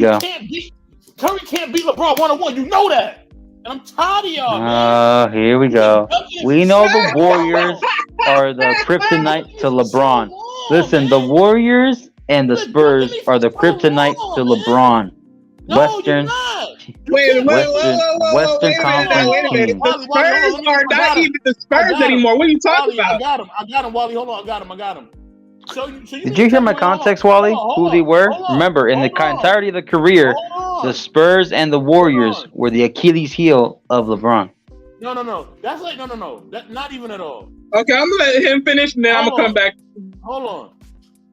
[SPEAKER 3] Curry can't beat LeBron 1-on-1. You know that. And I'm tired of y'all, man.
[SPEAKER 1] Here we go. We know the Warriors are the kryptonite to LeBron. Listen, the Warriors and the Spurs are the kryptonite to LeBron. Western Conference team.
[SPEAKER 2] The Spurs are not even the Spurs anymore. What are you talking about?
[SPEAKER 3] I got him, Wally. Hold on, I got him.
[SPEAKER 1] Did you hear my context, Wally? Who they were? Remember, in the entirety of the career, the Spurs and the Warriors were the Achilles heel of LeBron.
[SPEAKER 3] No. That's like no. That not even at all.
[SPEAKER 2] Okay, I'm gonna let him finish. Now I'm gonna come back.
[SPEAKER 3] Hold on.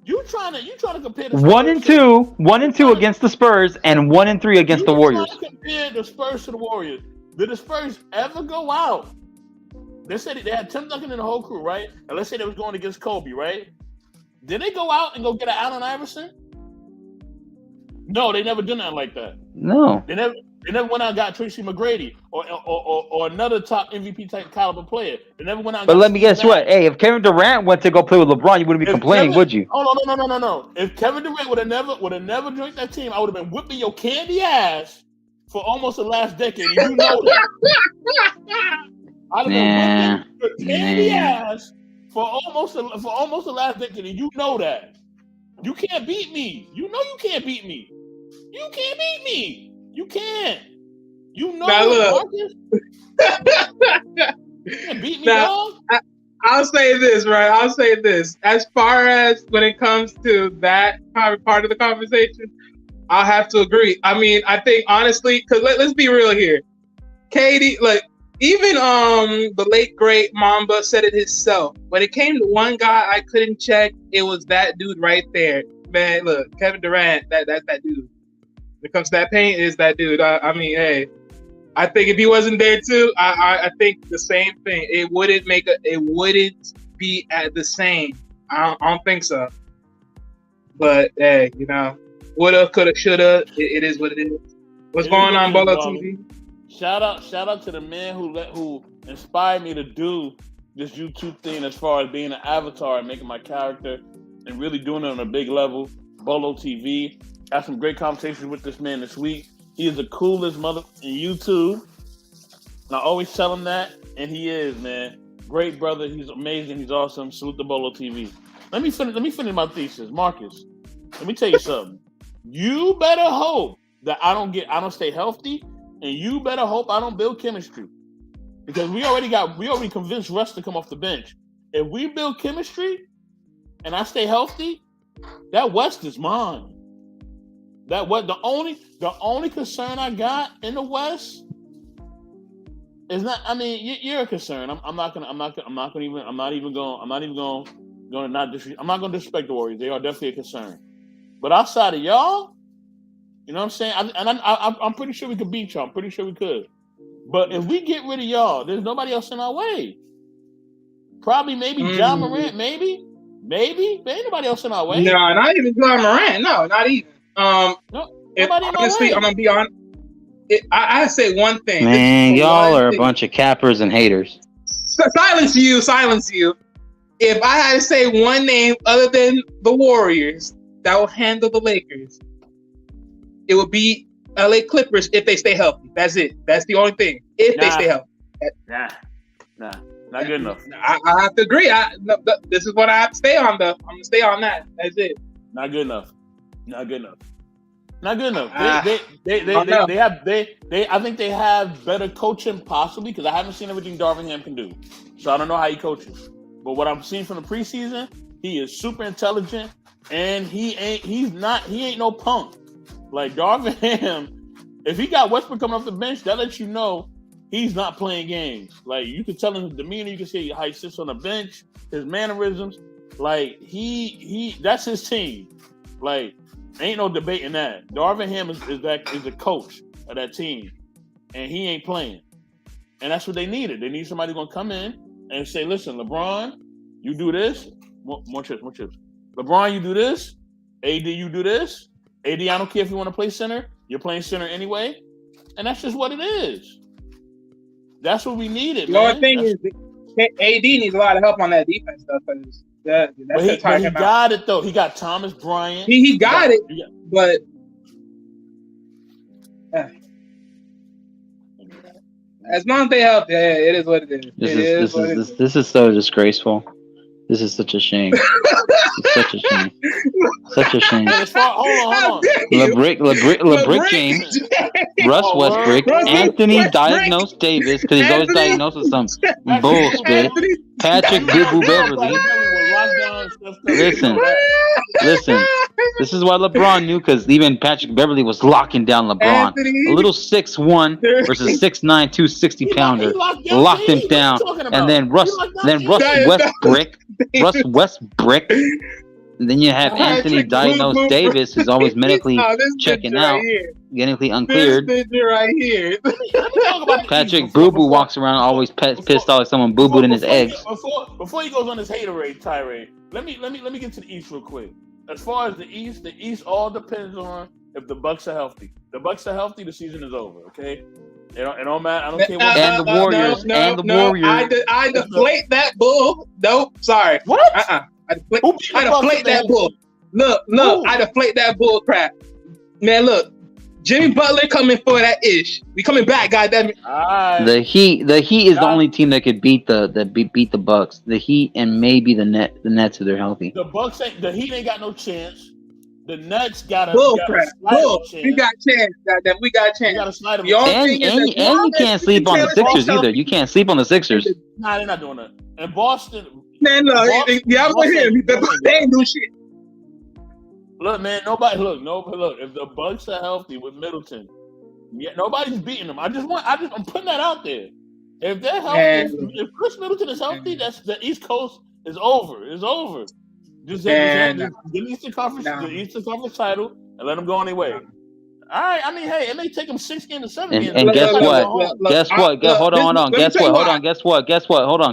[SPEAKER 3] You trying to compare the
[SPEAKER 1] 1-2 against the Spurs and 1-3 against the Warriors.
[SPEAKER 3] Trying to compare the Spurs to the Warriors. Did the Spurs ever go out? They said they had Tim Duncan and the whole crew, right? And let's say they was going against Kobe, right? Did they go out and go get an Allen Iverson? No, they never did nothing like that.
[SPEAKER 1] No.
[SPEAKER 3] They never went out and got Tracy McGrady or another top MVP type caliber player. They never went out.
[SPEAKER 1] But let me guess what? Hey, if Kevin Durant went to go play with LeBron, you wouldn't be complaining, would you?
[SPEAKER 3] Oh no. If Kevin Durant would have never joined that team, I would have been whipping your candy ass for almost the last decade. And you know that. I'd have been whipping your candy ass for almost the last decade, and you know that. You can't beat me. You know you can't beat me. You can't beat me. You can't. You know Marcus. You can't beat me, dog.
[SPEAKER 2] I'll say this, right? I'll say this. As far as when it comes to that part of the conversation, I'll have to agree. I mean, I think honestly, because let's be real here. KD, like, even the late great Mamba said it himself. When it came to one guy I couldn't check, it was that dude right there. Man, look, Kevin Durant, that's that dude. When it comes to that paint, is that dude. I mean, hey, I think if he wasn't there too, I think the same thing. It wouldn't be at the same. I don't think so. But hey, woulda, coulda, shoulda. It is what it is. What's going on, Bolo TV?
[SPEAKER 3] Shout out to the man who inspired me to do this YouTube thing as far as being an avatar and making my character and really doing it on a big level. Bolo TV. I had some great conversations with this man this week. He is the coolest mother in YouTube. And I always tell him that, and he is, man. Great brother. He's amazing. He's awesome. Salute to Bolo TV. Let me finish my thesis. Marcus, let me tell you something. You better hope that I don't stay healthy. And you better hope I don't build chemistry, because we already convinced Russ to come off the bench. If we build chemistry and I stay healthy, that West is mine. The only concern I got in the West is not. I mean, you're a concern. I'm not gonna disrespect the Warriors. They are definitely a concern. But outside of y'all. You know what I'm saying? I'm pretty sure we could beat y'all. I'm pretty sure we could. But if we get rid of y'all, there's nobody else in our way. Probably maybe John Morant, maybe. There ain't nobody else in our way.
[SPEAKER 2] No, not even John Morant. No, not even. Honestly, I'm gonna be honest. I say one thing.
[SPEAKER 1] Man, y'all are a bunch of cappers and haters.
[SPEAKER 2] Silence you. If I had to say one name other than the Warriors that will handle the Lakers, it would be LA Clippers if they stay healthy. That's it. That's the only thing. If they stay healthy.
[SPEAKER 3] Nah, not good enough.
[SPEAKER 2] I have to agree. This is what I have to stay on. I'm gonna stay on that. That's it.
[SPEAKER 3] Not good enough. They I think they have better coaching possibly because I haven't seen everything Darvin Ham can do. So I don't know how he coaches. But what I'm seeing from the preseason, he is super intelligent and he ain't no punk. Like Darvin Ham, if he got Westbrook coming off the bench, that lets you know he's not playing games. Like you can tell him his demeanor, you can see how he sits on the bench, his mannerisms. Like he that's his team. Like ain't no debating that. Darvin Ham is the coach of that team, and he ain't playing. And that's what they needed. They need somebody gonna come in and say, "Listen, LeBron, you do this. More chips. LeBron, you do this. AD, you do this. AD, I don't care if you want to play center. You're playing center anyway." And that's just what it is. That's what we needed.
[SPEAKER 2] The only thing is, AD needs a lot of help on that defense stuff. But he
[SPEAKER 3] got it though. He got Thomas Bryant.
[SPEAKER 2] He got it, but as long as they help, it is what it is.
[SPEAKER 1] This is so disgraceful. This is such a shame. It's such a shame. Such a shame.
[SPEAKER 3] Hold on.
[SPEAKER 1] LeBrick James, Russ Westbrook, Anthony diagnosed Davis because he's always diagnosed with some bullshit. Patrick Boo Beverly. Listen. This is why LeBron knew because even Patrick Beverly was locking down LeBron. A little 6'1" versus 6'9", 260 pounder locked him down, and then Russ Westbrook. And then you have Anthony diagnosed Davis, who's always medically checking out, medically uncleared.
[SPEAKER 2] Right here.
[SPEAKER 1] Patrick Boo Boo walks around always pissed off like someone boo booed in his eggs.
[SPEAKER 3] Before he goes on his haterade tirade, let me get to the East real quick. As far as the East all depends on if the Bucks are healthy. The Bucks are healthy, the season is over. Okay. It don't matter. I don't care what.
[SPEAKER 1] And the Warriors. Warriors.
[SPEAKER 2] I deflate that bull. Nope. Sorry.
[SPEAKER 3] What?
[SPEAKER 2] I deflate that bull. Look. I deflate that bull crap. Man, look. Jimmy Butler coming for that ish. We coming back, goddamn it.
[SPEAKER 1] The Heat is the only team that could beat the Bucks. The Heat and maybe the Nets if they're healthy.
[SPEAKER 3] The Heat ain't got no chance. The Nets got a
[SPEAKER 2] chance. We got chance, goddamn. We got a chance.
[SPEAKER 3] We got to slide them.
[SPEAKER 1] And you can't sleep on the Sixers either. You can't sleep on the Sixers.
[SPEAKER 3] Nah, they're not doing that. And Boston.
[SPEAKER 2] Man, look, I'm with him. They ain't do shit.
[SPEAKER 3] Look, man, nobody. Look. If the Bucks are healthy with Middleton, nobody's beating them. I'm putting that out there. If they're healthy, if Chris Middleton is healthy, that's the East Coast is over. It's over. Just get the Eastern Conference title and let them go on their way. All right. I mean, hey, it may take them 6 games to 7 games.
[SPEAKER 1] And guess what? Hold on.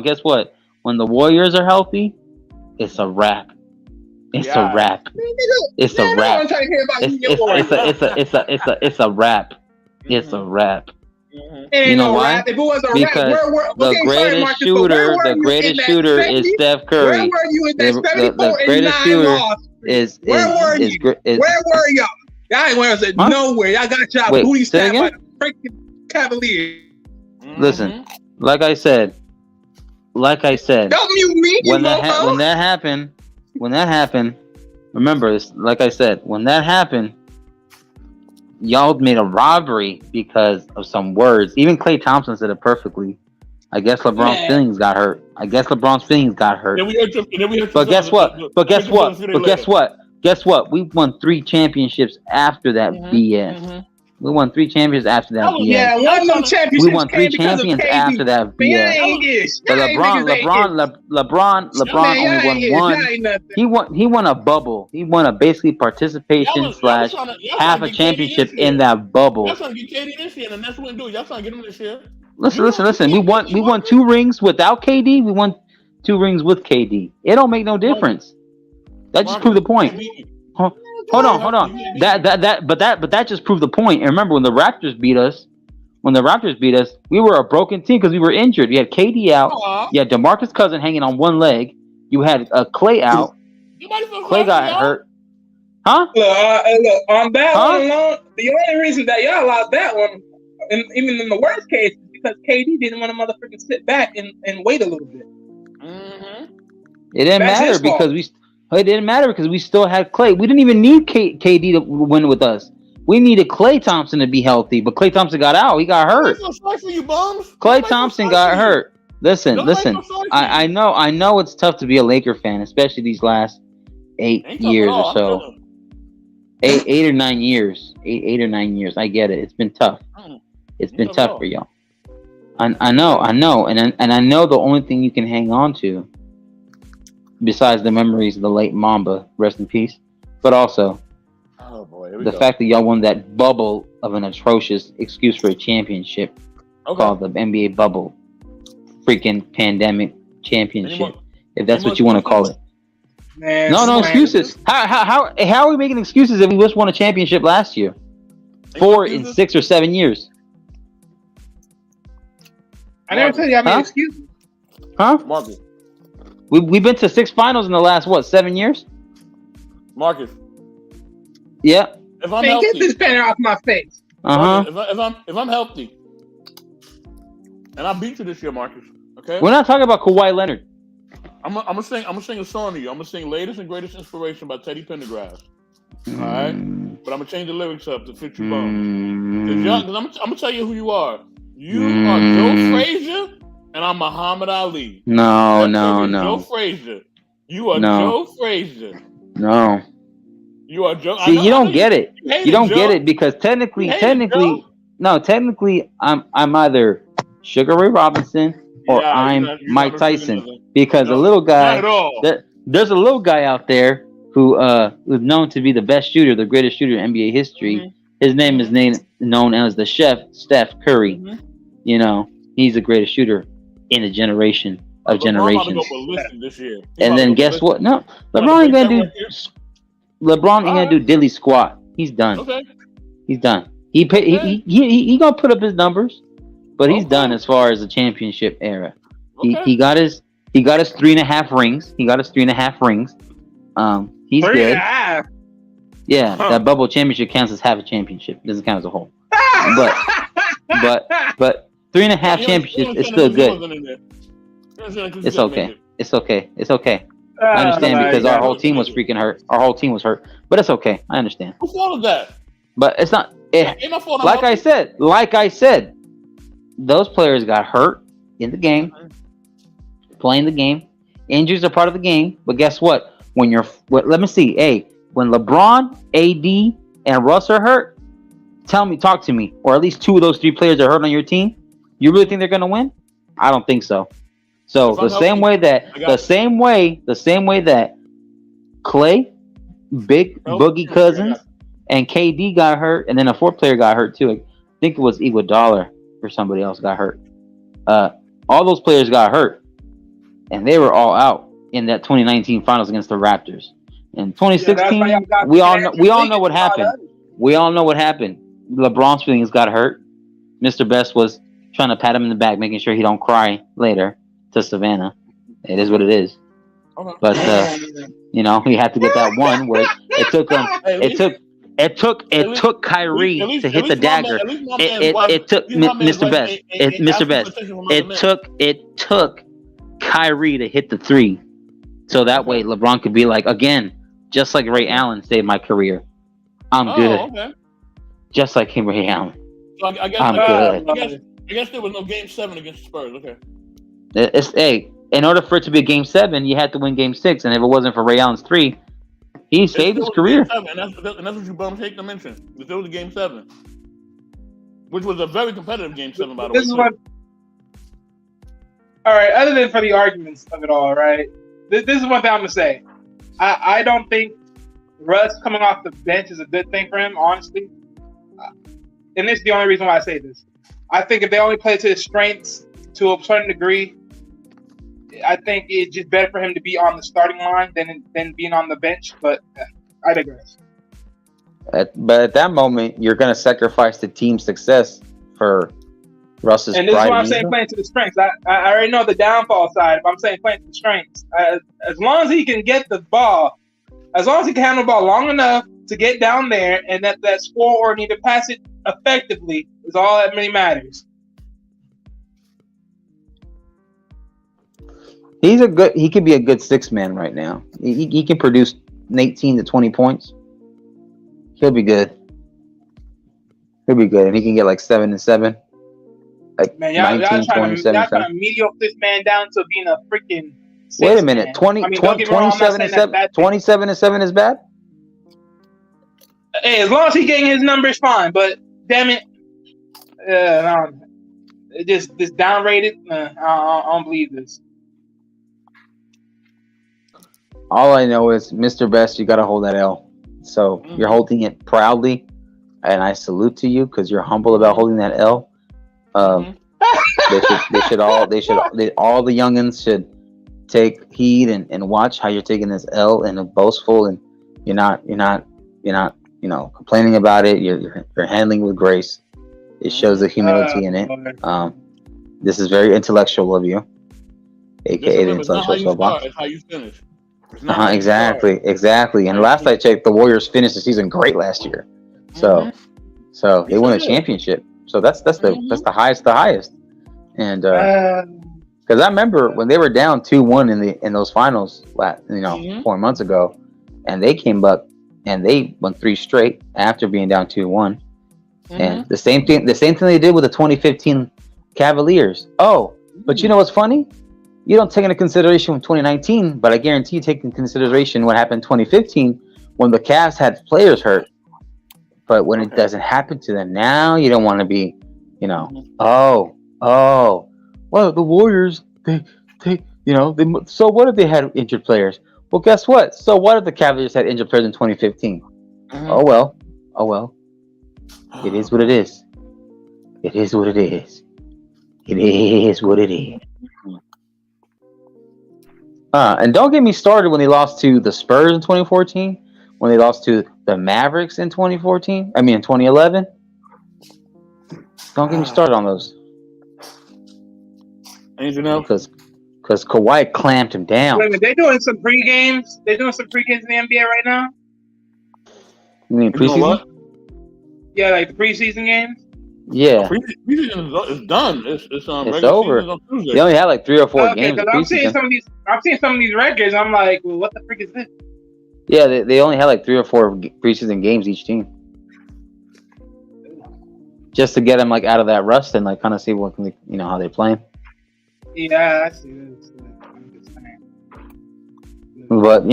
[SPEAKER 1] Guess what? When the Warriors are healthy, it's a wrap. It's a wrap. It's a wrap. It's a wrap. It's a wrap. You know why?
[SPEAKER 2] If it was a
[SPEAKER 1] because the greatest shooter is Steph Curry.
[SPEAKER 2] Where were you in that 74
[SPEAKER 1] the greatest shooter is
[SPEAKER 2] where were y'all? Y'all ain't nowhere. Y'all got y'all booty stabbed by the freaking Cavaliers.
[SPEAKER 1] Listen, like I said.
[SPEAKER 2] Don't mute me.
[SPEAKER 1] When that happened. Remember this. Like I said, when that happened. Y'all made a robbery because of some words. Even Klay Thompson said it perfectly. I guess LeBron's feelings got hurt. But guess what? We won 3 championships after that BS. We won 3 championships after that BS.
[SPEAKER 2] Yeah, one of them championships.
[SPEAKER 1] We won 3 champions after that BS. But LeBron only won 1. He won a bubble. He won a basically participation / half a championship in that bubble.
[SPEAKER 3] Y'all trying to get KD this year, and that's what we do. Y'all trying to get him this year.
[SPEAKER 1] Listen. We won 2 rings without KD. We won 2 rings with KD. It don't make no difference. That just proved the point. Hold on. That just proved the point. And remember when the Raptors beat us, we were a broken team because we were injured. You had KD out. You had DeMarcus Cousins hanging on one leg. You had Klay out. Klay got hurt. Huh?
[SPEAKER 2] Look, on that
[SPEAKER 1] Huh?
[SPEAKER 2] one alone, the only reason that y'all lost that one, and even in the worst case, is because KD didn't want to motherfucking sit back and wait a little bit.
[SPEAKER 3] Mm-hmm.
[SPEAKER 1] It didn't
[SPEAKER 2] That's
[SPEAKER 1] matter
[SPEAKER 2] his fault.
[SPEAKER 1] because we still had Clay. We didn't even need KD to win with us. We needed Klay Thompson to be healthy, but Klay Thompson got out. He got hurt.
[SPEAKER 3] Don't make no sorry for you, bums.
[SPEAKER 1] Klay Thompson got hurt. Listen. I know it's tough to be a Laker fan, especially these last 8 years or so. 8 or 9 years. 8 or 9 years. I get it. It's been tough. It's been tough for y'all. I know, and I know the only thing you can hang on to, besides the memories of the late Mamba, rest in peace, but also the fact that y'all won that bubble of an atrocious excuse for a championship called the NBA bubble, freaking pandemic championship, if that's what you want to call it.
[SPEAKER 2] Man,
[SPEAKER 1] no excuses. How are we making excuses if we just won a championship last year? 4 in 6 or 7 years.
[SPEAKER 2] I never told you I made excuses.
[SPEAKER 1] Huh?
[SPEAKER 3] Marcus.
[SPEAKER 1] We've been to 6 finals in the last 7 years?
[SPEAKER 3] Marcus.
[SPEAKER 1] Yeah.
[SPEAKER 3] If I'm healthy,
[SPEAKER 2] get this pen off my face.
[SPEAKER 3] If I'm healthy, and I beat you this year, Marcus. Okay.
[SPEAKER 1] We're not talking about Kawhi Leonard.
[SPEAKER 3] I'm gonna sing a song to you. I'm gonna sing "Latest and Greatest Inspiration" by Teddy Pendergrass. All right, but I'm gonna change the lyrics up to fit your bones. Because I'm gonna tell you who you are. You are Joe Frazier, and I'm Muhammad Ali.
[SPEAKER 1] No.
[SPEAKER 3] Joe Frazier. You are Joe Frazier.
[SPEAKER 1] No.
[SPEAKER 3] You are Joe.
[SPEAKER 1] See, you don't get it. You don't get it because technically, I'm either Sugar Ray Robinson or I'm Mike Tyson. Because a little guy, there's a little guy out there who is known to be the best shooter, the greatest shooter in NBA history. Mm-hmm. His name is known as the Chef, Steph Curry. Mm-hmm. You know, he's the greatest shooter in a generation of generations.
[SPEAKER 3] This year.
[SPEAKER 1] And then guess what? No, LeBron ain't gonna do dilly squat. He's done. Okay. He's done. He gonna put up his numbers, but he's done as far as the championship era. Okay. He got his 3.5 rings. He's 3.5. Good. Yeah, that bubble championship counts as half a championship. It doesn't count as a whole. but 3.5 championships is still good. It's okay. I understand because our whole team was freaking hurt. But it's okay. I understand.
[SPEAKER 3] Who fault is that?
[SPEAKER 1] But it's not. Like I said, those players got hurt in the game, playing the game. Injuries are part of the game. But guess what? Let me see. Hey, when LeBron, AD, and Russ are hurt, talk to me. Or at least 2 of those 3 players are hurt on your team. You really think they're gonna win? I don't think so. So the same way that Clay, Big Boogie Cousins, and KD got hurt, and then a 4th player got hurt too. I think it was Iguodala or somebody else got hurt. All those players got hurt, and they were all out in that 2019 finals against the Raptors. In 2016, we all know what happened. We all know what happened. LeBron's feelings got hurt. Mr. Best was trying to pat him in the back, making sure he don't cry later to Savannah. It is what it is. Okay. But he had to get that one where it took him. It took Kyrie to hit the dagger. It took Mr. Best. It took Kyrie to hit the 3, so that way LeBron could be like, again, just like Ray Allen saved my career. I'm good. Okay. Just like him, Ray Allen.
[SPEAKER 3] So I guess there was no Game 7 against the Spurs. Okay.
[SPEAKER 1] In order for it to be a Game 7, you had to win Game 6, and if it wasn't for Ray Allen's 3, he saved his career.
[SPEAKER 3] And that's what you bums hate to mention. There was a Game 7, which was a very competitive Game 7, by the way.
[SPEAKER 2] All right. Other than for the arguments of it all, right? This is one thing I'm gonna say. I don't think Russ coming off the bench is a good thing for him, honestly. And this is the only reason why I say this. I think if they only play to his strengths to a certain degree, I think it's just better for him to be on the starting line than being on the bench. But I digress.
[SPEAKER 1] But at that moment, you're going to sacrifice the team's success for Russ's pride.
[SPEAKER 2] And this is why I'm saying playing to the strengths. I already know the downfall side. If I'm saying playing to the strengths, as long as he can get the ball, as long as he can handle the ball long enough to get down there, and that score or need to pass it effectively is all that really matters.
[SPEAKER 1] He could be a good 6-man right now. He can produce 18 to 20 points. He'll be good. And he can get like 7 and 7. Like
[SPEAKER 2] Man, y'all
[SPEAKER 1] 19,
[SPEAKER 2] trying
[SPEAKER 1] 27.
[SPEAKER 2] to mediocre this man down to being a freaking.
[SPEAKER 1] Wait a minute,
[SPEAKER 2] 27
[SPEAKER 1] and 7. 27 and 7 is bad.
[SPEAKER 2] Hey, as long as he getting his numbers, fine. But damn it, it just this downrated. I don't believe this.
[SPEAKER 1] All I know is, Mr. Best, you got to hold that L. So you're holding it proudly, and I salute to you because you're humble about holding that L. All the youngins should take heed and watch how you're taking this L and boastful, and you're not complaining about it. You're handling with grace. It shows the humility in it. This is very intellectual of you, aka the intellectual SoapBox.
[SPEAKER 3] It's how you finish.
[SPEAKER 1] Exactly. And last I checked, the Warriors finished the season great last year. So they won a championship. So that's the highest. And because I remember when they were down 2-1 in those finals, 4 months ago, and they came up and they won 3 straight after being down 2-1. And the same thing they did with the 2015 Cavaliers. Oh, but you know what's funny? You don't take into consideration 2019, but I guarantee you take into consideration what happened in 2015 when the Cavs had players hurt. But when it doesn't happen to them now, you don't want to be, well, the Warriors, so what if they had injured players? Well, guess what? So what if the Cavaliers had injured players in 2015? Oh well. It is what it is. It is what it is. It is what it is. And don't get me started when they lost to the Spurs in 2014, when they lost to the Mavericks in 2011. Don't get me started on those.
[SPEAKER 3] Anything else?
[SPEAKER 1] Because Kawhi clamped him down.
[SPEAKER 2] Wait a minute, they're doing some pre-games. They're doing some pre-games in the NBA right now?
[SPEAKER 1] You mean preseason?
[SPEAKER 2] Yeah, like the preseason games?
[SPEAKER 1] Yeah.
[SPEAKER 3] Preseason is done. It's
[SPEAKER 1] over. They only had like 3 or 4 games.
[SPEAKER 2] I'm seeing some of these records. I'm like, well, what the frick is this?
[SPEAKER 1] Yeah, they only had like 3 or 4 preseason games each team, just to get them like out of that rust and like kind of see what how they're playing.
[SPEAKER 2] Yeah, I see this. I'm just saying.
[SPEAKER 1] But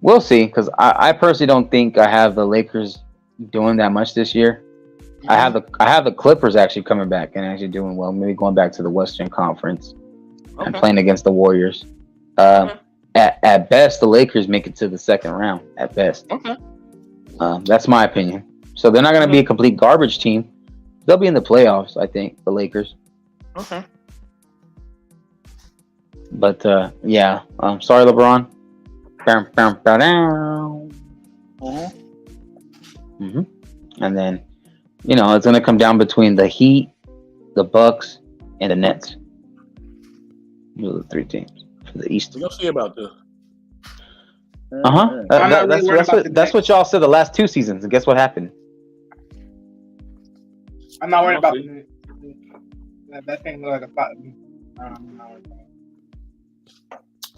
[SPEAKER 1] we'll see. Because I personally don't think I have the Lakers doing that much this year. I have the Clippers actually coming back and actually doing well. Maybe going back to the Western Conference and playing against the Warriors. At best, the Lakers make it to the second round. At best, that's my opinion. So they're not going to be a complete garbage team. They'll be in the playoffs, I think, the Lakers.
[SPEAKER 3] Okay.
[SPEAKER 1] But sorry, LeBron. And then, it's going to come down between the Heat, the Bucks, and the Nets. Those are the 3 teams for the East.
[SPEAKER 3] We'll see about this.
[SPEAKER 1] That's what y'all said the last 2 seasons, and guess what happened?
[SPEAKER 2] I'm not worried about that thing. Look like a pot.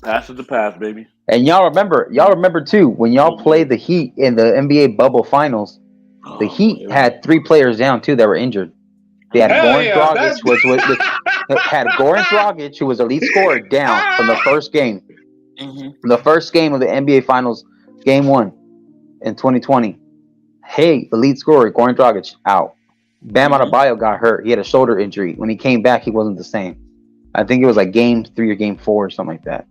[SPEAKER 3] Past is the past, baby.
[SPEAKER 1] And y'all remember too when y'all played the Heat in the NBA bubble finals. The Heat had 3 players down too that were injured. They had Goran Dragic, who was elite scorer, down from the first game. From the first game of the NBA Finals, Game 1 in 2020. Hey, elite scorer Goran Dragic out. Bam Adebayo got hurt. He had a shoulder injury. When he came back, he wasn't the same. I think it was like Game 3 or Game 4 or something like that.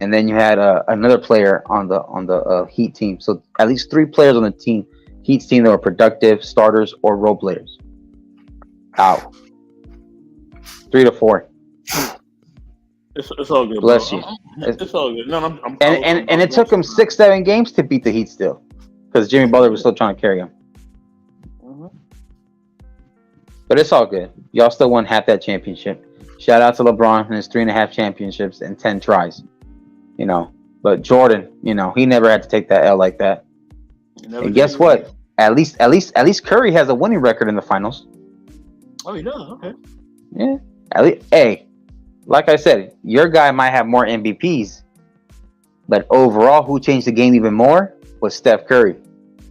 [SPEAKER 1] And then you had another player on the Heat team. So at least 3 players on the team, Heat's team, that were productive starters or role players. Out. 3 to 4.
[SPEAKER 3] It's all good.
[SPEAKER 1] Bless you.
[SPEAKER 3] It's all good. No,
[SPEAKER 1] and it took him 6-7 games to beat the Heat still, because Jimmy Butler was still trying to carry him. But it's all good. Y'all still won half that championship. Shout out to LeBron and his 3.5 championships and 10 tries. But Jordan, he never had to take that L like that. And guess what? At least Curry has a winning record in the finals.
[SPEAKER 3] Oh, he does. Okay.
[SPEAKER 1] Yeah. At least, hey, like I said, your guy might have more MVPs, but overall, who changed the game even more was Steph Curry.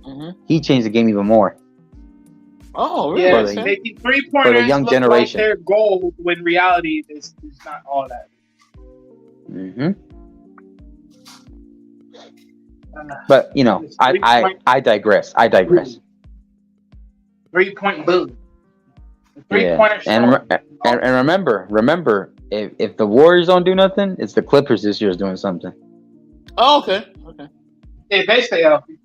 [SPEAKER 3] Mm-hmm.
[SPEAKER 1] He changed the game even more.
[SPEAKER 3] Oh, really?
[SPEAKER 2] Yeah,
[SPEAKER 1] For the-
[SPEAKER 2] making 3-pointers
[SPEAKER 1] for the young
[SPEAKER 2] look
[SPEAKER 1] generation.
[SPEAKER 2] like their goal when reality is not all that.
[SPEAKER 1] Mm-hmm. But I digress.
[SPEAKER 2] 3-point boom.
[SPEAKER 1] Yeah. And remember, if the Warriors don't do nothing, it's the Clippers this year's doing something.
[SPEAKER 3] Oh, okay.
[SPEAKER 2] If they stay healthy,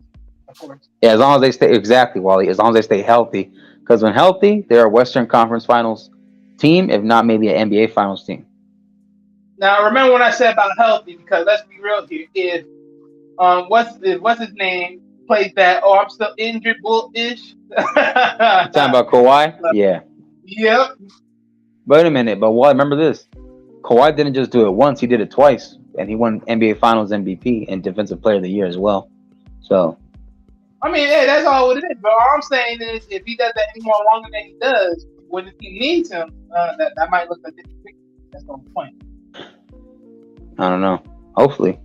[SPEAKER 2] of course.
[SPEAKER 1] Yeah, as long as they stay exactly, Wally. As long as they stay healthy, because when healthy, they're a Western Conference Finals team, if not maybe an NBA Finals team.
[SPEAKER 2] Now, remember what I said about healthy, because let's be real here. If what's his name plays that, oh, I'm still injured bull-ish.
[SPEAKER 1] Talking about Kawhi? Yeah.
[SPEAKER 2] Yep.
[SPEAKER 1] Wait a minute, but remember this. Kawhi didn't just do it once, he did it twice. And he won NBA Finals MVP and Defensive Player of the Year as well. So.
[SPEAKER 2] I mean, hey, that's all it is. But all I'm saying is, if he does that any more longer than he does, when the team needs him, that might look a different. That's the whole point.
[SPEAKER 1] I don't know. Hopefully.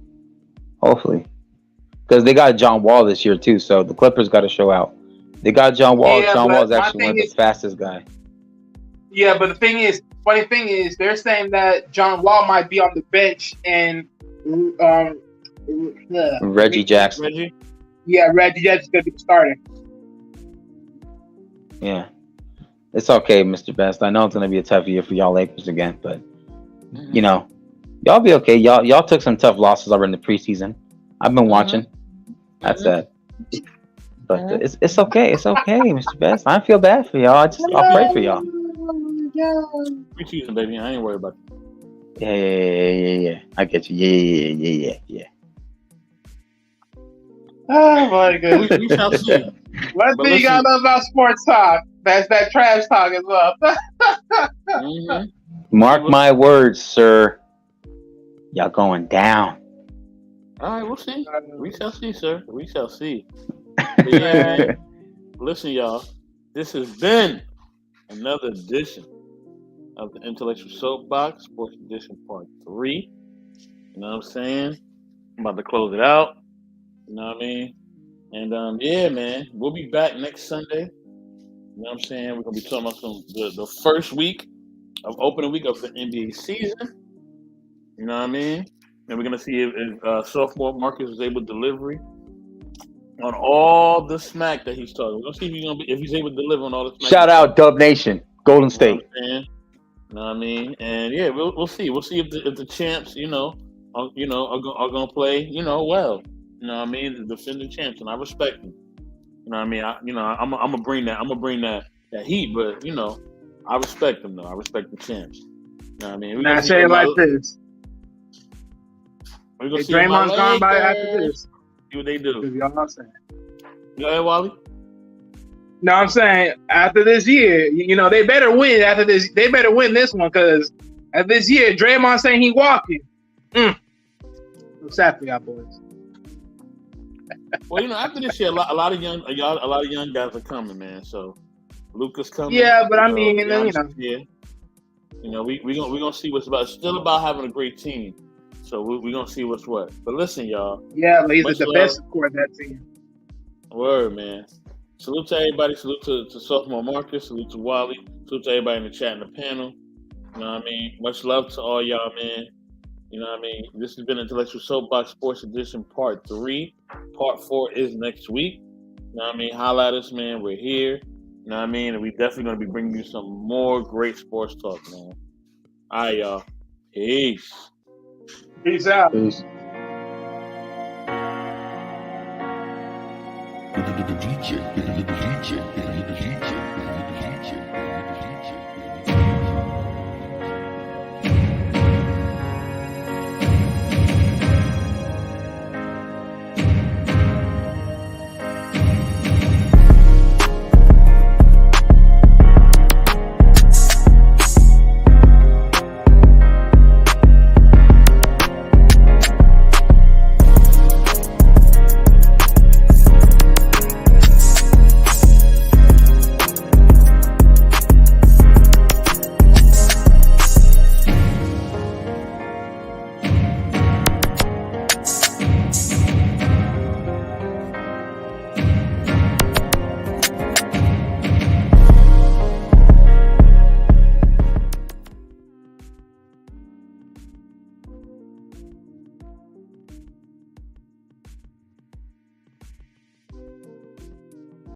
[SPEAKER 1] Because they got John Wall this year too, so the Clippers got to show out. They got John Wall.
[SPEAKER 2] Yeah,
[SPEAKER 1] John Wall is actually one of the fastest guy.
[SPEAKER 2] Yeah, but funny thing is, they're saying that John Wall might be on the bench and
[SPEAKER 1] Reggie Jackson.
[SPEAKER 2] Yeah, Reggie Jackson's gonna be the starter.
[SPEAKER 1] Yeah, it's okay, Mr. Best. I know it's gonna be a tough year for y'all Lakers again, but y'all be okay. Y'all took some tough losses over in the preseason. I've been watching. That's sad. But it's okay. It's okay, Mr. Best. I don't feel bad for y'all. I'll pray for y'all.
[SPEAKER 3] Preseason, baby. I ain't worried about
[SPEAKER 1] it. Yeah. I get you. Yeah.
[SPEAKER 2] Oh my goodness.
[SPEAKER 3] We shall see.
[SPEAKER 2] One thing you gotta love about sports talk. That's that trash talk as well.
[SPEAKER 1] Mark my words, sir. Y'all going down.
[SPEAKER 3] All right, we'll see. We shall see, sir. We shall see. But yeah, listen, y'all. This has been another edition of the Intellectual Soapbox Sports Edition Part 3. You know what I'm saying? I'm about to close it out. You know what I mean? And yeah, man, we'll be back next Sunday. You know what I'm saying? We're gonna be talking about the first week of opening week of the NBA season. You know what I mean? And we're gonna see if sophomore Marcus is able to deliver on all the smack that he's talking. We're gonna see if he's able to deliver on all the smack.
[SPEAKER 1] Shout out Dub Nation, Golden State.
[SPEAKER 3] You know what I mean? And yeah, we'll see. We'll see if the champs, are gonna play, well. You know what I mean? The defending champs, and I respect them. You know what I mean? I'm gonna bring that heat, but I respect them though. I respect the champs. You know what I mean?
[SPEAKER 2] Now say it like this.
[SPEAKER 3] We're gonna see
[SPEAKER 2] Draymond's gone by after this.
[SPEAKER 3] See what they do.
[SPEAKER 2] You know what I'm saying?
[SPEAKER 3] Go ahead, Wally.
[SPEAKER 2] No, I'm saying after this year, they better win after this. They better win this one because after this year, Draymond saying he walking. I'm sad for y'all boys.
[SPEAKER 3] Well, after this year, a lot of young guys are coming, man. So Luka's coming.
[SPEAKER 2] Yeah, but I mean,
[SPEAKER 3] yeah. We're gonna see what's about. It's still about having a great team. So we're gonna see what's what. But listen, y'all.
[SPEAKER 2] Yeah, but he's the best scorer of that team.
[SPEAKER 3] Word, man. Salute to everybody. Salute to sophomore Marcus. Salute to Wally. Salute to everybody in the chat and the panel. You know what I mean? Much love to all y'all, man. You know what I mean? This has been Intellectual Soapbox Sports Edition Part 3. Part 4 is next week. You know what I mean? Holla at us, man. We're here. You know what I mean? And we definitely going to be bringing you some more great sports talk, man. All right, y'all. Peace.
[SPEAKER 2] Peace out.
[SPEAKER 1] Peace.
[SPEAKER 4] DJ.